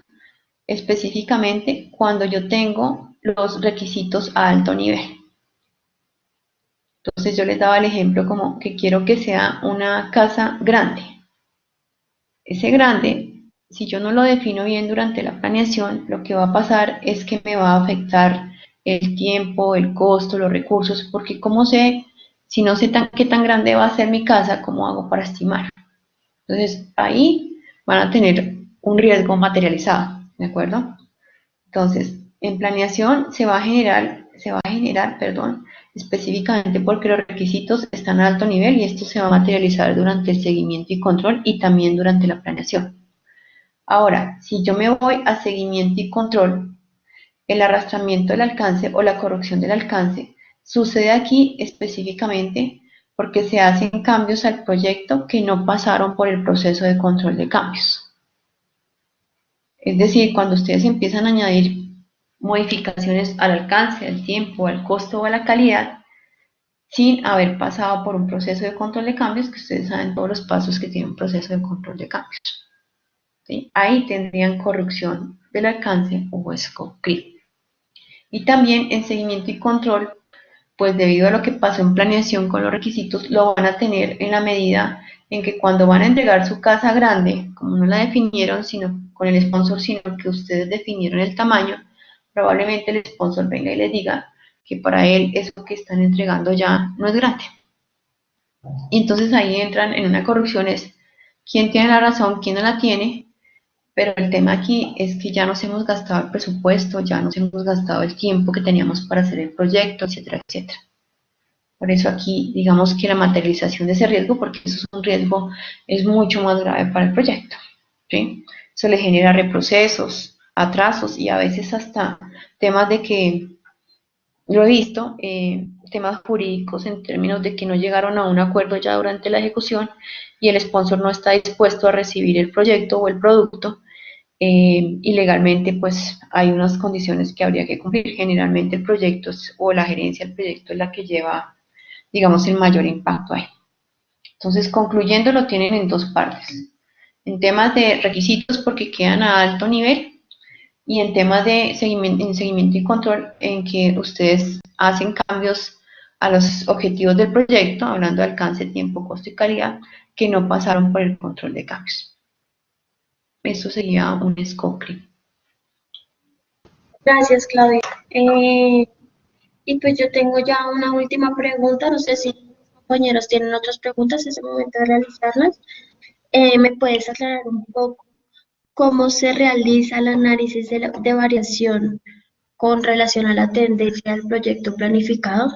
específicamente cuando yo tengo los requisitos a alto nivel. Entonces yo les daba el ejemplo como que quiero que sea una casa grande. Ese grande, si yo no lo defino bien durante la planeación, lo que va a pasar es que me va a afectar el tiempo, el costo, los recursos, porque como sé, si no sé qué tan grande va a ser mi casa, ¿cómo hago para estimar? Entonces ahí van a tener un riesgo materializado, ¿de acuerdo? Entonces, en planeación se va a generar, perdón, específicamente porque los requisitos están a alto nivel y esto se va a materializar durante el seguimiento y control y también durante la planeación. Ahora, si yo me voy a seguimiento y control, el arrastramiento del alcance o la corrección del alcance sucede aquí específicamente porque se hacen cambios al proyecto que no pasaron por el proceso de control de cambios. Es decir, cuando ustedes empiezan a añadir modificaciones al alcance, al tiempo, al costo o a la calidad, sin haber pasado por un proceso de control de cambios, que ustedes saben todos los pasos que tiene un proceso de control de cambios. ¿Sí? Ahí tendrían corrección del alcance o scope creep. Y también en seguimiento y control, pues debido a lo que pasó en planeación con los requisitos, lo van a tener en la medida en que cuando van a entregar su casa grande, como no la definieron sino con el sponsor, sino que ustedes definieron el tamaño, probablemente el sponsor venga y les diga que para él eso que están entregando ya no es grande. Y entonces ahí entran en una corrupción, es quién tiene la razón, quién no la tiene, pero el tema aquí es que ya nos hemos gastado el presupuesto, ya nos hemos gastado el tiempo que teníamos para hacer el proyecto, etcétera, etcétera. Por eso aquí digamos que la materialización de ese riesgo, porque eso es un riesgo, es mucho más grave para el proyecto. ¿Sí? Eso le genera reprocesos, atrasos y a veces hasta temas de que, lo he visto, temas jurídicos en términos de que no llegaron a un acuerdo ya durante la ejecución y el sponsor no está dispuesto a recibir el proyecto o el producto y legalmente pues hay unas condiciones que habría que cumplir. Generalmente el proyecto o la gerencia del proyecto es la que lleva, digamos, el mayor impacto ahí. Entonces, concluyendo, lo tienen en dos partes. En temas de requisitos porque quedan a alto nivel y en temas de seguimiento y control en que ustedes hacen cambios a los objetivos del proyecto, hablando de alcance, tiempo, costo y calidad, que no pasaron por el control de cambios. Eso sería un scope creep. Gracias, Claudia. Y pues yo tengo ya una última pregunta. No sé si los compañeros tienen otras preguntas, es el momento de realizarlas. ¿Me puedes aclarar un poco cómo se realiza el análisis de variación con relación a la tendencia del proyecto planificado?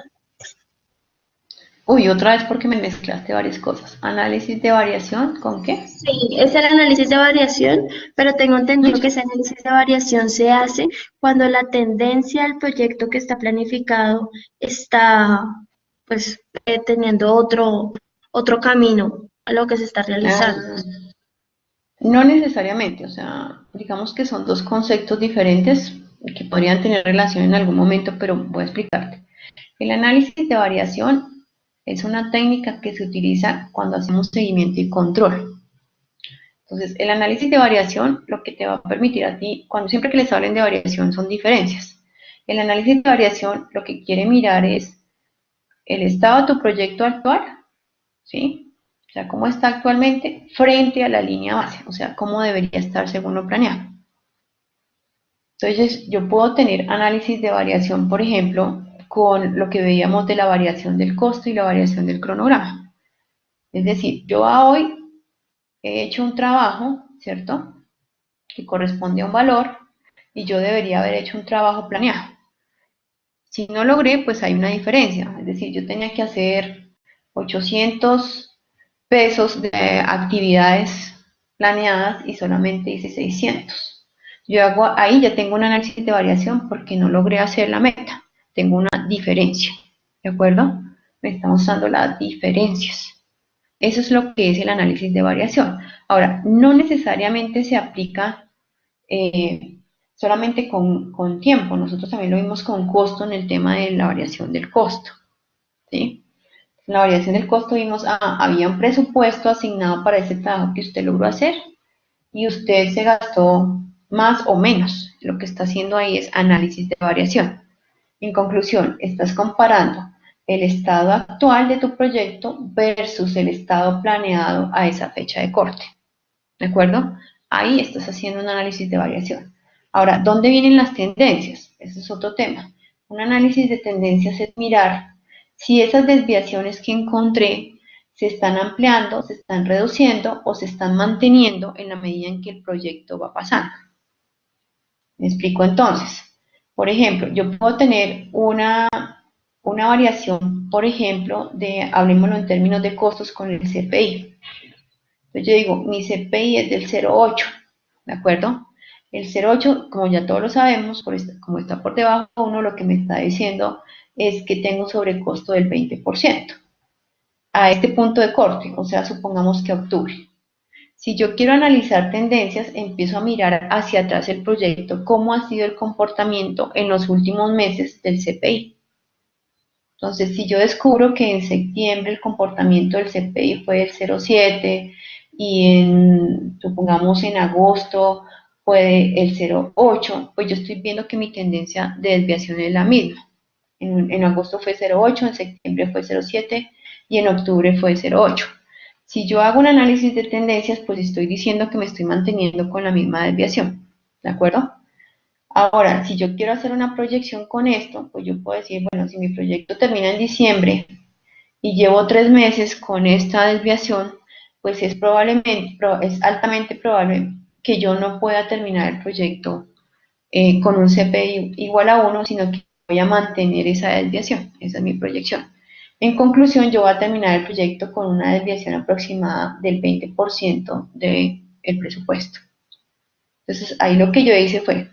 Uy, otra vez porque me mezclaste varias cosas. Análisis de variación, ¿con qué? Sí, es el análisis de variación, pero tengo entendido que ¿Mm? ese análisis de variación se hace cuando la tendencia del proyecto que está planificado está, pues, teniendo otro camino a lo que se está realizando. Ah, no necesariamente, o sea, digamos que son dos conceptos diferentes que podrían tener relación en algún momento, pero voy a explicarte. El análisis de variación es una técnica que se utiliza cuando hacemos seguimiento y control. Entonces, el análisis de variación lo que te va a permitir a ti, cuando siempre que les hablen de variación son diferencias. El análisis de variación lo que quiere mirar es el estado de tu proyecto actual, ¿sí? O sea, cómo está actualmente frente a la línea base, o sea, cómo debería estar según lo planeado. Entonces, yo puedo tener análisis de variación, por ejemplo, con lo que veíamos de la variación del costo y la variación del cronograma. Es decir, yo a hoy he hecho un trabajo, ¿cierto? Que corresponde a un valor y yo debería haber hecho un trabajo planeado. Si no logré, pues hay una diferencia. Es decir, yo tenía que hacer 800 pesos de actividades planeadas y solamente hice 600. Yo hago ahí ya tengo un análisis de variación porque no logré hacer la meta. Tengo una diferencia. ¿De acuerdo? Me está mostrando las diferencias. Eso es lo que es el análisis de variación. Ahora, no necesariamente se aplica eh, solamente con tiempo. Nosotros también lo vimos con costo en el tema de la variación del costo. ¿Sí? En la variación del costo vimos, había un presupuesto asignado para ese trabajo que usted logró hacer y usted se gastó más o menos. Lo que está haciendo ahí es análisis de variación. En conclusión, estás comparando el estado actual de tu proyecto versus el estado planeado a esa fecha de corte. ¿De acuerdo? Ahí estás haciendo un análisis de variación. Ahora, ¿dónde vienen las tendencias? Ese es otro tema. Un análisis de tendencias es mirar si esas desviaciones que encontré se están ampliando, se están reduciendo o se están manteniendo en la medida en que el proyecto va pasando. Me explico entonces. Por ejemplo, yo puedo tener una variación, por ejemplo, hablemoslo en términos de costos con el CPI. Entonces yo digo, mi CPI es del 0,8, ¿de acuerdo? El 0,8, como ya todos lo sabemos, como está por debajo de uno, lo que me está diciendo es que tengo un sobrecosto del 20% a este punto de corte, o sea, supongamos que octubre. Si yo quiero analizar tendencias, empiezo a mirar hacia atrás el proyecto, cómo ha sido el comportamiento en los últimos meses del CPI. Entonces, si yo descubro que en septiembre el comportamiento del CPI fue del 0,7 y supongamos en agosto fue el 0,8, pues yo estoy viendo que mi tendencia de desviación es la misma. En agosto fue 0,8, en septiembre fue 0,7 y en octubre fue 0,8. Si yo hago un análisis de tendencias, pues estoy diciendo que me estoy manteniendo con la misma desviación. ¿De acuerdo? Ahora, si yo quiero hacer una proyección con esto, pues yo puedo decir, bueno, si mi proyecto termina en diciembre y llevo 3 meses con esta desviación, pues es altamente probable que yo no pueda terminar el proyecto con un CPI igual a 1, sino que voy a mantener esa desviación. Esa es mi proyección. En conclusión, yo voy a terminar el proyecto con una desviación aproximada del 20% del presupuesto. Entonces, ahí lo que yo hice fue,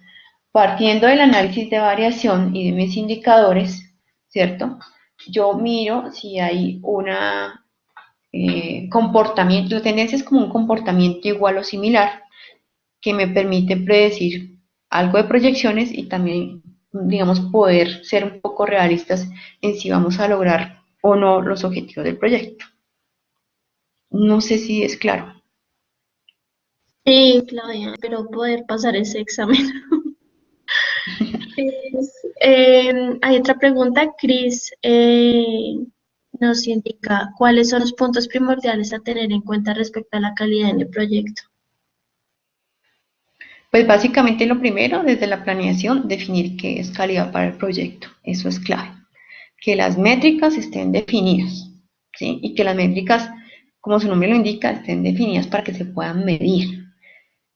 partiendo del análisis de variación y de mis indicadores, ¿cierto? Yo miro si hay una comportamiento, la tendencia es como un comportamiento igual o similar que me permite predecir algo de proyecciones y también, digamos, poder ser un poco realistas en si vamos a lograr o no los objetivos del proyecto. No sé si es claro. Sí, Claudia, espero poder pasar ese examen. Hay otra pregunta, Cris nos indica cuáles son los puntos primordiales a tener en cuenta respecto a la calidad en el proyecto. Pues básicamente lo primero, desde la planeación, definir qué es calidad para el proyecto. Eso es clave. Que las métricas estén definidas, ¿sí? Y que las métricas, como su nombre lo indica, estén definidas para que se puedan medir.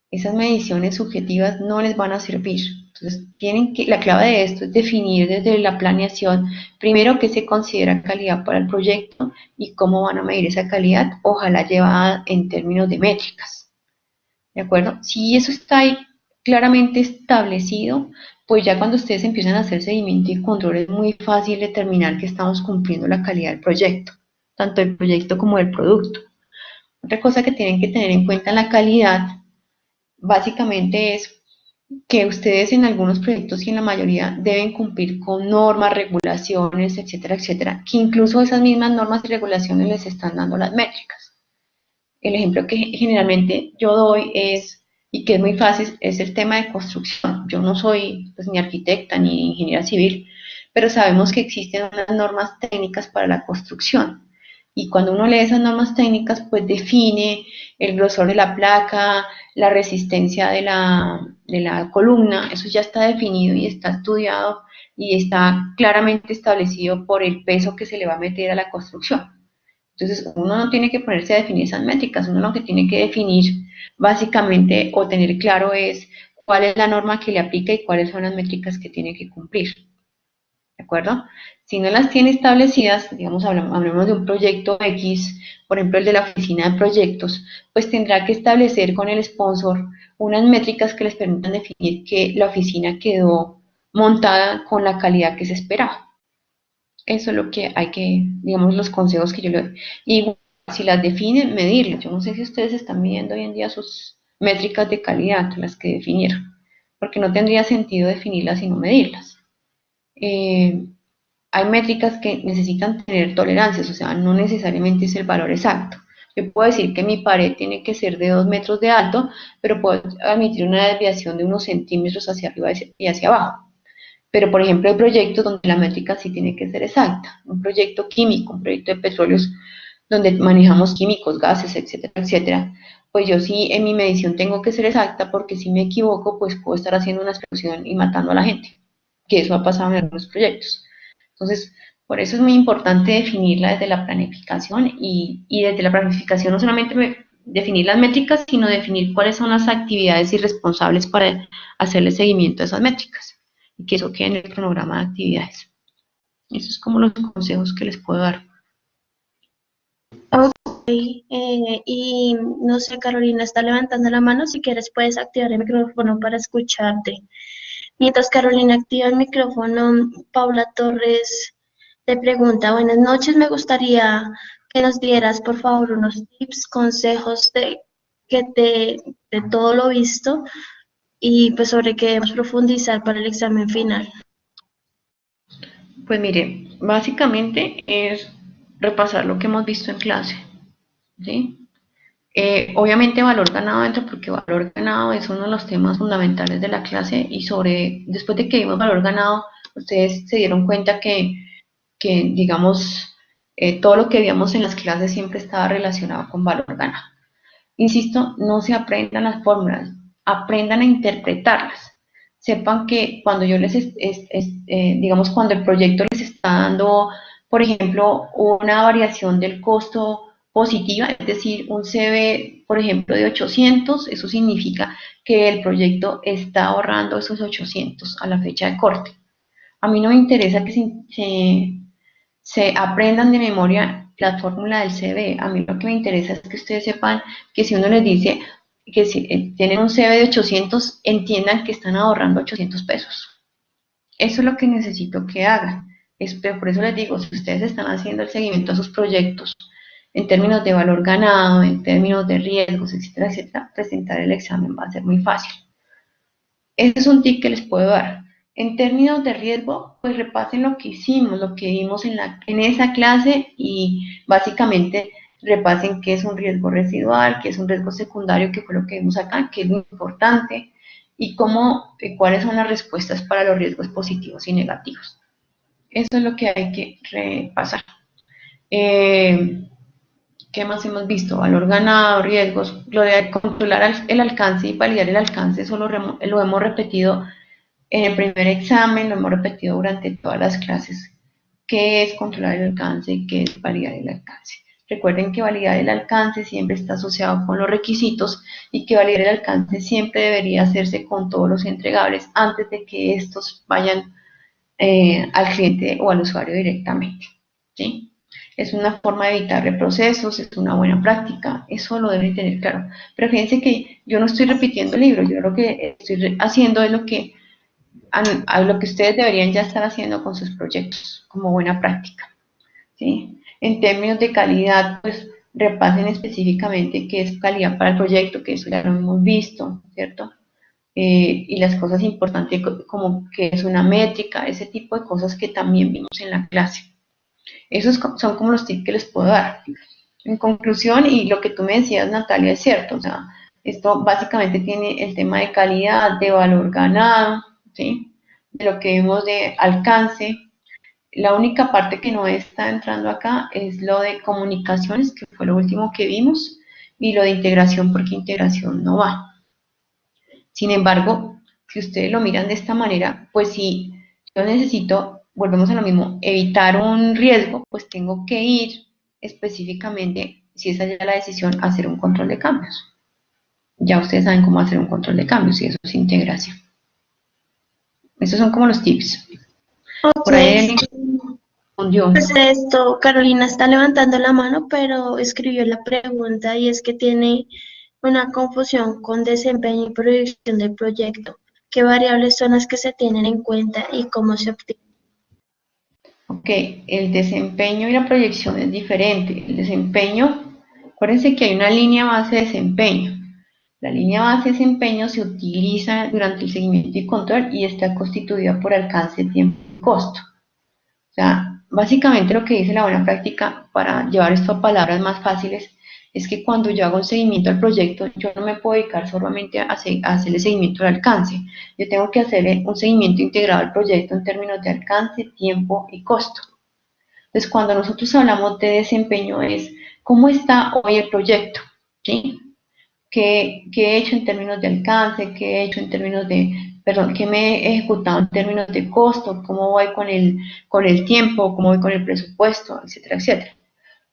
Esas mediciones subjetivas no les van a servir. Entonces, la clave de esto es definir desde la planeación, primero qué se considera calidad para el proyecto y cómo van a medir esa calidad, ojalá llevada en términos de métricas. ¿De acuerdo? Si eso está ahí claramente establecido, pues ya cuando ustedes empiezan a hacer seguimiento y control es muy fácil determinar que estamos cumpliendo la calidad del proyecto, tanto del proyecto como del producto. Otra cosa que tienen que tener en cuenta en la calidad, básicamente es que ustedes en algunos proyectos y en la mayoría deben cumplir con normas, regulaciones, etcétera, etcétera, que incluso esas mismas normas y regulaciones les están dando las métricas. El ejemplo que generalmente yo doy es, y que es muy fácil, es el tema de construcción. Yo no soy pues, ni arquitecta ni ingeniera civil, pero sabemos que existen unas normas técnicas para la construcción. Y cuando uno lee esas normas técnicas, pues define el grosor de la placa, la resistencia de la columna, eso ya está definido y está estudiado y está claramente establecido por el peso que se le va a meter a la construcción. Entonces, uno no tiene que ponerse a definir esas métricas, uno lo que tiene que definir básicamente o tener claro es cuál es la norma que le aplica y cuáles son las métricas que tiene que cumplir. ¿De acuerdo? Si no las tiene establecidas, digamos, hablemos de un proyecto X, por ejemplo, el de la oficina de proyectos, pues tendrá que establecer con el sponsor unas métricas que les permitan definir que la oficina quedó montada con la calidad que se esperaba. Eso es lo que hay que, digamos, los consejos que yo le doy. Y si las definen, medirlas. Yo no sé si ustedes están midiendo hoy en día sus métricas de calidad, las que definieron, porque no tendría sentido definirlas y no medirlas. Eh, Hay métricas que necesitan tener tolerancias, o sea, no necesariamente es el valor exacto. Yo puedo decir que mi pared tiene que ser de 2 metros de alto, pero puedo admitir una desviación de unos centímetros hacia arriba y hacia abajo. Pero, por ejemplo, hay proyectos donde la métrica sí tiene que ser exacta. Un proyecto químico, un proyecto de petróleos donde manejamos químicos, gases, etcétera, etcétera. Pues yo sí en mi medición tengo que ser exacta porque si me equivoco, pues puedo estar haciendo una explosión y matando a la gente. Que eso ha pasado en algunos proyectos. Entonces, por eso es muy importante definirla desde la planificación y desde la planificación no solamente definir las métricas, sino definir cuáles son las actividades y responsables para hacerle seguimiento a esas métricas y que eso quede en el cronograma de actividades. Eso es como los consejos que les puedo dar. Y no sé, Carolina está levantando la mano. Si quieres, puedes activar el micrófono para escucharte. Mientras Carolina activa el micrófono, Paula Torres te pregunta: buenas noches, me gustaría que nos dieras, por favor, unos tips, consejos de todo lo visto y pues sobre qué debemos profundizar para el examen final. Pues mire, básicamente es repasar lo que hemos visto en clase, ¿sí? Obviamente valor ganado entra porque valor ganado es uno de los temas fundamentales de la clase y después de que vimos valor ganado, ustedes se dieron cuenta que digamos, todo lo que veíamos en las clases siempre estaba relacionado con valor ganado. Insisto, no se aprendan las fórmulas, aprendan a interpretarlas. Sepan que cuando yo digamos, cuando el proyecto les está dando, por ejemplo, una variación del costo positiva, es decir, un CV, por ejemplo, de 800, eso significa que el proyecto está ahorrando esos 800 a la fecha de corte. A mí no me interesa que se aprendan de memoria la fórmula del CV. A mí lo que me interesa es que ustedes sepan que si uno les dice que si tienen un CV de 800, entiendan que están ahorrando 800 pesos. Eso es lo que necesito que hagan. Por eso les digo, si ustedes están haciendo el seguimiento a sus proyectos en términos de valor ganado, en términos de riesgos, etcétera, etcétera, presentar el examen va a ser muy fácil. Ese es un tip que les puedo dar. En términos de riesgo, pues repasen lo que hicimos, lo que vimos en esa clase y básicamente repasen qué es un riesgo residual, qué es un riesgo secundario, que fue lo que vimos acá, qué es lo importante y cuáles son las respuestas para los riesgos positivos y negativos. Eso es lo que hay que repasar. ¿Qué más hemos visto? Valor ganado, riesgos, lo de controlar el alcance y validar el alcance, eso lo hemos repetido en el primer examen, lo hemos repetido durante todas las clases. ¿Qué es controlar el alcance y qué es validar el alcance? Recuerden que validar el alcance siempre está asociado con los requisitos y que validar el alcance siempre debería hacerse con todos los entregables antes de que estos vayan al cliente o al usuario directamente. ¿Sí? Es una forma de evitar reprocesos, es una buena práctica, eso lo deben tener claro. Pero fíjense que yo no estoy repitiendo el libro, yo lo que estoy haciendo es a lo que ustedes deberían ya estar haciendo con sus proyectos como buena práctica. ¿Sí? En términos de calidad, pues repasen específicamente qué es calidad para el proyecto, que eso ya lo hemos visto, ¿cierto? Y las cosas importantes como que es una métrica, ese tipo de cosas que también vimos en la clase. Esos son como los tips que les puedo dar. En conclusión, y lo que tú me decías, Natalia, es cierto, o sea, esto básicamente tiene el tema de calidad, de valor ganado, ¿sí? De lo que vimos de alcance. La única parte que no está entrando acá es lo de comunicaciones, que fue lo último que vimos, y lo de integración, porque integración no va. Sin embargo, si ustedes lo miran de esta manera, pues si yo necesito, volvemos a lo mismo, evitar un riesgo, pues tengo que ir específicamente, si esa ya es la decisión, a hacer un control de cambios. Ya ustedes saben cómo hacer un control de cambios y eso es integración. Estos son como los tips. Ok, Por ahí alguien respondió. pues esto, Carolina está levantando la mano, pero escribió la pregunta y es que tiene una confusión con desempeño y proyección del proyecto. ¿Qué variables son las que se tienen en cuenta y cómo se obtienen? Ok, el desempeño y la proyección es diferente. El desempeño, acuérdense que hay una línea base de desempeño. La línea base de desempeño se utiliza durante el seguimiento y control y está constituida por alcance, tiempo y costo. O sea, básicamente lo que dice la buena práctica para llevar esto a palabras más fáciles es que cuando yo hago un seguimiento al proyecto, yo no me puedo dedicar solamente a hacerle seguimiento al alcance. Yo tengo que hacerle un seguimiento integrado al proyecto en términos de alcance, tiempo y costo. Entonces, cuando nosotros hablamos de desempeño es cómo está hoy el proyecto, ¿sí? ¿Qué he hecho en términos de alcance? ¿Qué he hecho en términos de, perdón, qué me he ejecutado en términos de costo? ¿Cómo voy con el tiempo? ¿Cómo voy con el presupuesto? Etcétera, etcétera.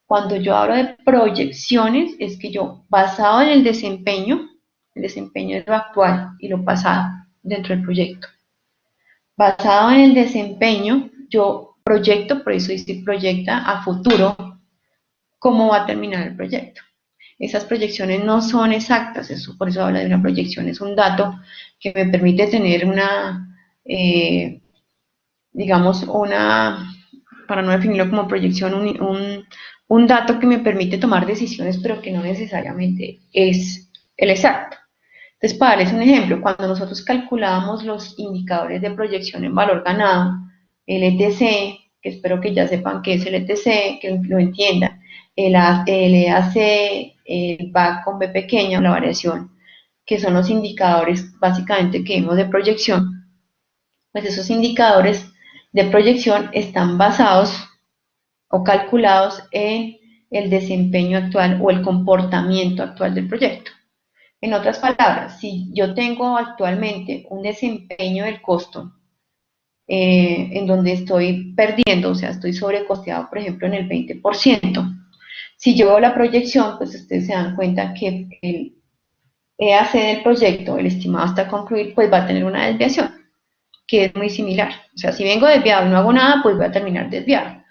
Cuando yo hablo de proyecciones, es que yo, basado en el desempeño es lo actual y lo pasado dentro del proyecto. Basado en el desempeño, yo proyecto, por eso dice proyecta a futuro cómo va a terminar el proyecto. Esas proyecciones no son exactas, eso, por eso habla de una proyección, es un dato que me permite tener digamos, para no definirlo como proyección, un dato que me permite tomar decisiones, pero que no necesariamente es el exacto. Entonces, para darles un ejemplo, cuando nosotros calculábamos los indicadores de proyección en valor ganado, el ETC, que espero que ya sepan qué es el ETC, que lo entiendan, el EAC, el BAC con B pequeña, la variación, que son los indicadores básicamente que vemos de proyección, pues esos indicadores de proyección están basados o calculados en el desempeño actual o el comportamiento actual del proyecto. En otras palabras, si yo tengo actualmente un desempeño del costo en donde estoy perdiendo, o sea, estoy sobrecosteado, por ejemplo, en el 20%, si yo veo la proyección, pues ustedes se dan cuenta que el EAC del proyecto, el estimado hasta concluir, pues va a tener una desviación, que es muy similar. O sea, si vengo desviado y no hago nada, pues voy a terminar desviado.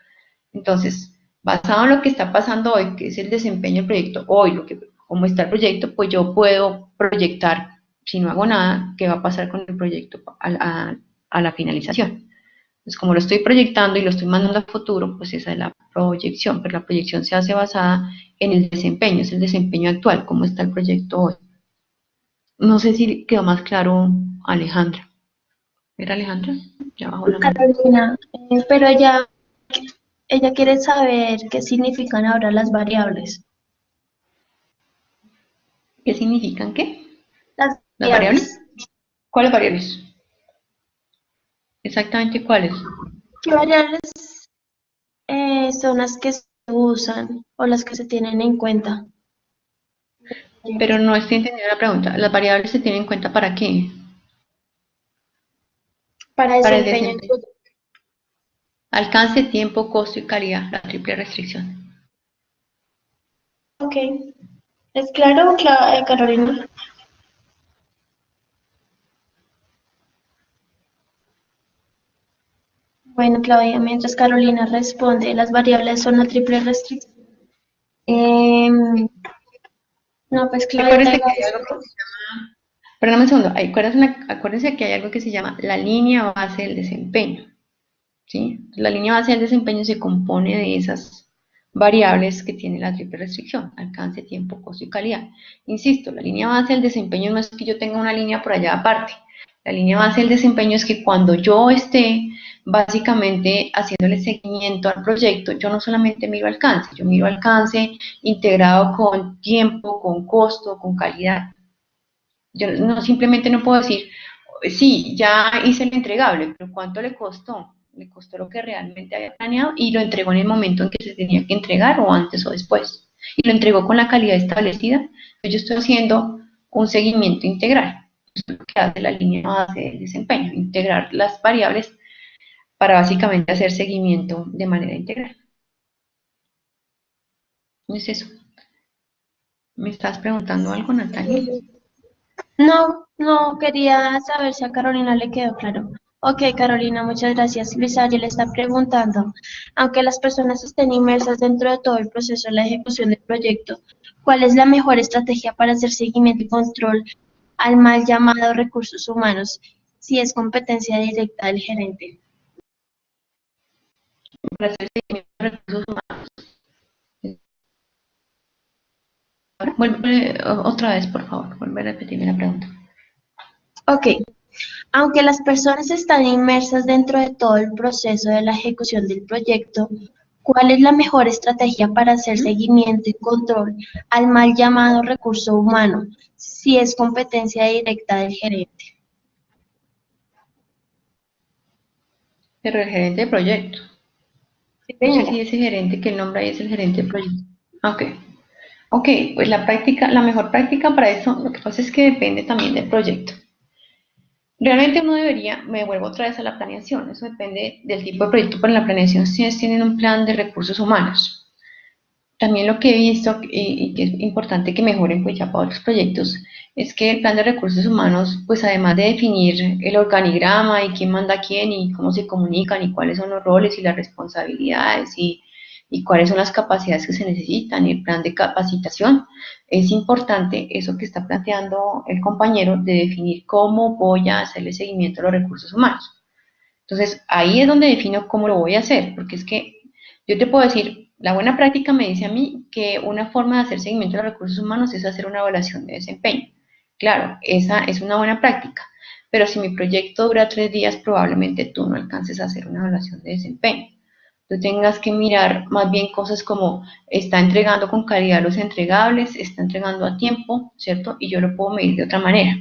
Entonces, basado en lo que está pasando hoy, que es el desempeño del proyecto, hoy, cómo está el proyecto, pues yo puedo proyectar, si no hago nada, qué va a pasar con el proyecto a la finalización. Entonces, como lo estoy proyectando y lo estoy mandando a futuro, pues esa es la proyección, pero la proyección se hace basada en el desempeño, es el desempeño actual, cómo está el proyecto hoy. No sé si quedó más claro, Alejandra. ¿Era Alejandra? Ya bajó la mano. Carolina, pero ella quiere saber qué significan ahora las variables. ¿Qué significan qué? Las ¿Las variables? variables. ¿Cuáles variables? Exactamente cuáles. ¿Qué variables son las que se usan o las que se tienen en cuenta Pero no estoy entendiendo la pregunta. ¿Las variables se tienen en cuenta para qué? para Para el desempeño en desempeño. Alcance, tiempo, costo y calidad, la triple restricción. Ok, ¿es claro, Carolina? Bueno, Claudia, mientras Carolina responde, las variables son la triple restricción. Em, no, pues Claudia, te Acuérdense que hay algo agradezco. que, perdóname un segundo, acuérdense que hay algo que se llama la línea base del desempeño. ¿Sí? La línea base del desempeño se compone de esas variables que tiene la triple restricción: alcance, tiempo, costo y calidad. Insisto, la línea base del desempeño no es que yo tenga una línea por allá aparte. La línea base del desempeño es que cuando yo esté básicamente haciéndole seguimiento al proyecto, yo no solamente miro alcance, yo miro alcance integrado con tiempo, con costo, con calidad. Yo no, simplemente no puedo decir, sí, ya hice el entregable, pero ¿cuánto le costó? Le costó lo que realmente había planeado y lo entregó en el momento en que se tenía que entregar, o antes o después. Y lo entregó con la calidad establecida. Entonces yo estoy haciendo un seguimiento integral. Eso es lo que hace la línea base del desempeño: integrar las variables para básicamente hacer seguimiento de manera integral. ¿No es eso? ¿Me estás preguntando algo, Natalia? No, no, quería saber si a Carolina le quedó claro. Ok, Carolina, muchas gracias. Luis Ariel le está preguntando, aunque las personas estén inmersas dentro de todo el proceso de la ejecución del proyecto, ¿cuál es la mejor estrategia para hacer seguimiento y control al mal llamado recursos humanos, si es competencia directa del gerente? Para hacer seguimiento de recursos humanos. Vuelve otra vez, por favor. Vuelve a repetirme la pregunta. Ok, aunque las personas están inmersas dentro de todo el proceso de la ejecución del proyecto, ¿cuál es la mejor estrategia para hacer seguimiento y control al mal llamado recurso humano, si es competencia directa del gerente? Pero el gerente de proyecto. Sí, No sé señora. si ese gerente que el nombre ahí es el gerente de proyecto. Ok. Ok, pues la práctica, la mejor práctica para eso, lo que pasa es que depende también del proyecto. Realmente uno debería, me vuelvo otra vez a la planeación, eso depende del tipo de proyecto, pero en la planeación sí tienen un plan de recursos humanos. También lo que he visto y que es importante que mejoren pues ya para otros proyectos es que el plan de recursos humanos, pues además de definir el organigrama y quién manda a quién y cómo se comunican y cuáles son los roles y las responsabilidades y cuáles son las capacidades que se necesitan y el plan de capacitación, es importante eso que está planteando el compañero de definir cómo voy a hacerle seguimiento a los recursos humanos. Entonces, ahí es donde defino cómo lo voy a hacer, porque es que yo te puedo decir, la buena práctica me dice a mí que una forma de hacer seguimiento de los recursos humanos es hacer una evaluación de desempeño. Claro, esa es una buena práctica, pero si mi proyecto dura 3 días, probablemente tú no alcances a hacer una evaluación de desempeño. Tú tengas que mirar más bien cosas como está entregando con calidad los entregables, está entregando a tiempo, ¿cierto? Y yo lo puedo medir de otra manera.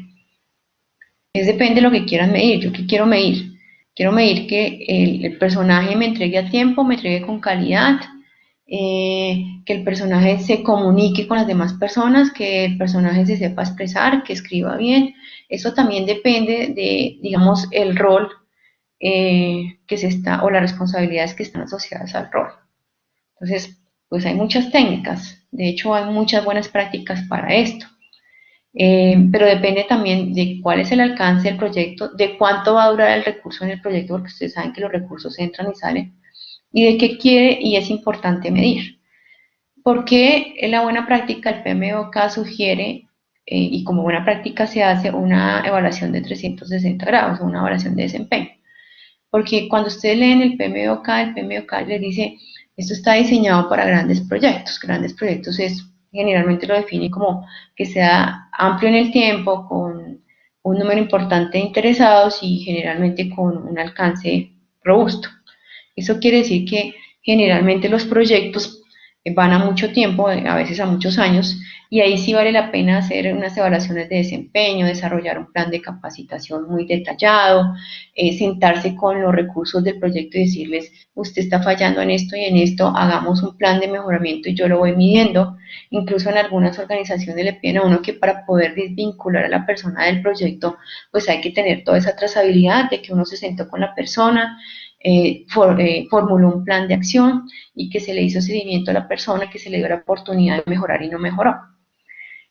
Es depende de lo que quieras medir. ¿Yo qué quiero medir? Quiero medir que el personaje me entregue a tiempo, me entregue con calidad, que el personaje se comunique con las demás personas, que el personaje se sepa expresar, que escriba bien. Eso también depende de, digamos, el rol que se está, o las responsabilidades que están asociadas al rol. Entonces, pues hay muchas técnicas. De hecho, hay muchas buenas prácticas para esto. Pero depende también de cuál es el alcance del proyecto, de cuánto va a durar el recurso en el proyecto, porque ustedes saben que los recursos entran y salen, y de qué quiere y es importante medir. Porque en la buena práctica el PMBOK sugiere, y como buena práctica se hace una evaluación de 360 grados, o una evaluación de desempeño. Porque cuando ustedes leen el PMBOK les dice, esto está diseñado para grandes proyectos. Grandes proyectos es, generalmente lo define como que sea amplio en el tiempo, con un número importante de interesados y generalmente con un alcance robusto. Eso quiere decir que generalmente los proyectos van a mucho tiempo, a veces a muchos años, y ahí sí vale la pena hacer unas evaluaciones de desempeño, desarrollar un plan de capacitación muy detallado, sentarse con los recursos del proyecto y decirles, usted está fallando en esto y en esto, hagamos un plan de mejoramiento y yo lo voy midiendo. Incluso en algunas organizaciones le piden a uno que para poder desvincular a la persona del proyecto, pues hay que tener toda esa trazabilidad de que uno se sentó con la persona, formuló un plan de acción y que se le hizo seguimiento a la persona, que se le dio la oportunidad de mejorar y no mejoró.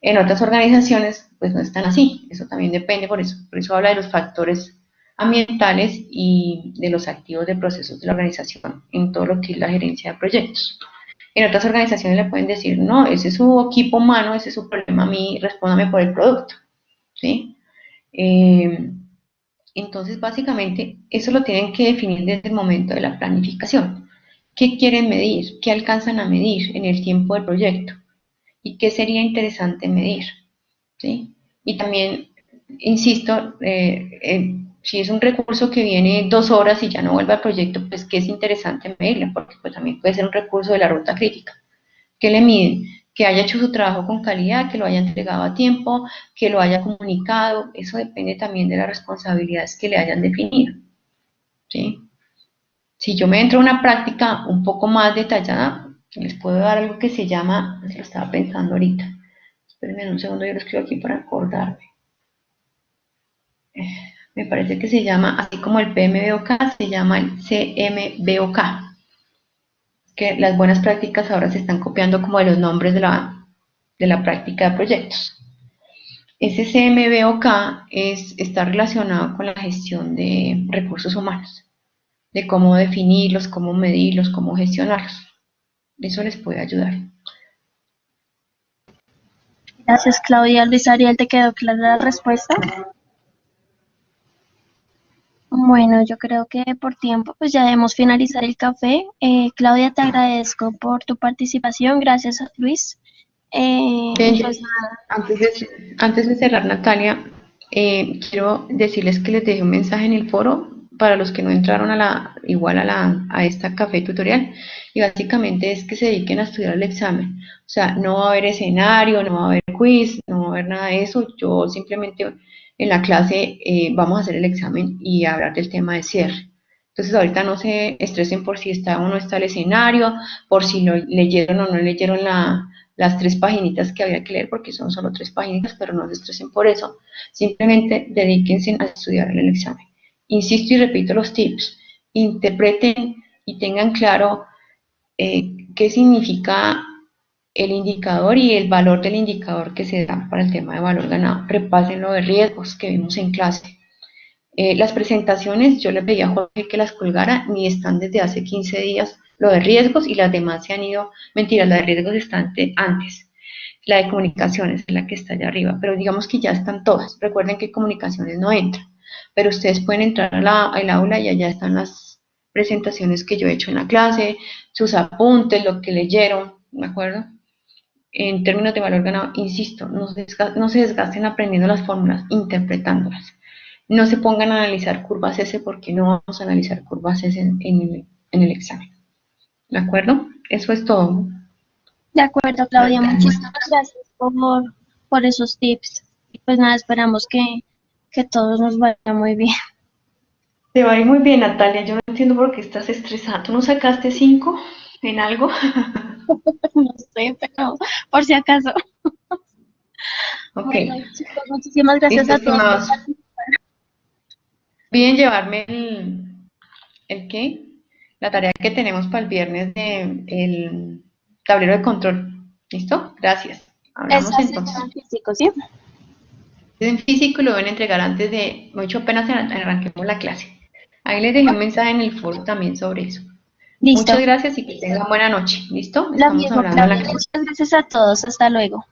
En otras organizaciones, pues no están así, eso también depende, por eso habla de los factores ambientales y de los activos de procesos de la organización en todo lo que es la gerencia de proyectos. En otras organizaciones le pueden decir, no, ese es su equipo humano, ese es su problema, a mí, respóndame por el producto, ¿sí? Entonces, básicamente, eso lo tienen que definir desde el momento de la planificación. ¿Qué quieren medir? ¿Qué alcanzan a medir en el tiempo del proyecto? ¿Y qué sería interesante medir? ¿Sí? Y también, insisto, si es un recurso que viene 2 horas y ya no vuelve al proyecto, pues que es interesante medirlo, porque pues, también puede ser un recurso de la ruta crítica. ¿Qué le miden? Que haya hecho su trabajo con calidad, que lo haya entregado a tiempo, que lo haya comunicado. Eso depende también de las responsabilidades que le hayan definido. ¿Sí? Si yo me entro a una práctica un poco más detallada, les puedo dar algo que se llama, lo estaba pensando ahorita, espérenme un segundo, yo lo escribo aquí para acordarme. Me parece que se llama, así como el PMBOK, se llama el CMBOK, que las buenas prácticas ahora se están copiando como de los nombres de la práctica de proyectos. Ese CMBOK está relacionado con la gestión de recursos humanos, de cómo definirlos, cómo medirlos, cómo gestionarlos. Eso les puede ayudar. Gracias, Claudia. Luis Ariel, ¿te quedó clara la respuesta? Bueno, yo creo que por tiempo pues ya debemos finalizar el café. Claudia, te agradezco por tu participación. Gracias a Luis. Bien, Y pues nada, antes de cerrar, Natalia, quiero decirles que les dejé un mensaje en el foro para los que no entraron a esta café tutorial, y básicamente es que se dediquen a estudiar el examen. O sea, no va a haber escenario, no va a haber quiz, no va a haber nada de eso. Yo simplemente en la clase vamos a hacer el examen y hablar del tema de cierre. Entonces ahorita no se estresen por si está o no está el escenario, por si lo leyeron o no leyeron las 3 paginitas que había que leer, porque son solo 3 paginitas, pero no se estresen por eso. Simplemente dedíquense a estudiar en el examen. Insisto y repito los tips. Interpreten y tengan claro qué significa el indicador y el valor del indicador que se da para el tema de valor ganado. Repasen lo de riesgos que vimos en clase. Las presentaciones, yo le pedí a Jorge que las colgara, ni están desde hace 15 días lo de riesgos, y las demás se han ido, mentira, la de riesgos está antes. La de comunicaciones es la que está allá arriba, pero digamos que ya están todas. Recuerden que comunicaciones no entra, pero ustedes pueden entrar al aula y allá están las presentaciones que yo he hecho en la clase, sus apuntes, lo que leyeron, ¿de acuerdo? En términos de valor ganado, insisto, no se desgasten aprendiendo las fórmulas, interpretándolas. No se pongan a analizar curvas S, porque no vamos a analizar curvas S en el examen. ¿De acuerdo? Eso es todo. de acuerdo, Claudia. Muchísimas gracias por esos tips. Y pues nada, esperamos que todos nos vaya muy bien. Te va a ir muy bien, Natalia. Yo no entiendo por qué estás estresada. ¿Tú no sacaste 5 en algo? No sé, pero por si acaso. Ok. Bueno, chicos, muchísimas gracias Listo, a todos por estimados. participar. Bien llevarme ¿el qué? La tarea que tenemos para el viernes de el tablero de control. ¿Listo? Gracias. Hablamos Esa sí entonces. será en físico, ¿sí? Es en físico y lo deben entregar antes de, mucho apenas arranquemos la clase. Ahí les dejé un mensaje en el foro también sobre eso. Listo. Muchas gracias y que tengan buena noche. ¿Listo? Lo Estamos mismo, hablando en la Claudia. clase. Muchas gracias a todos. Hasta luego.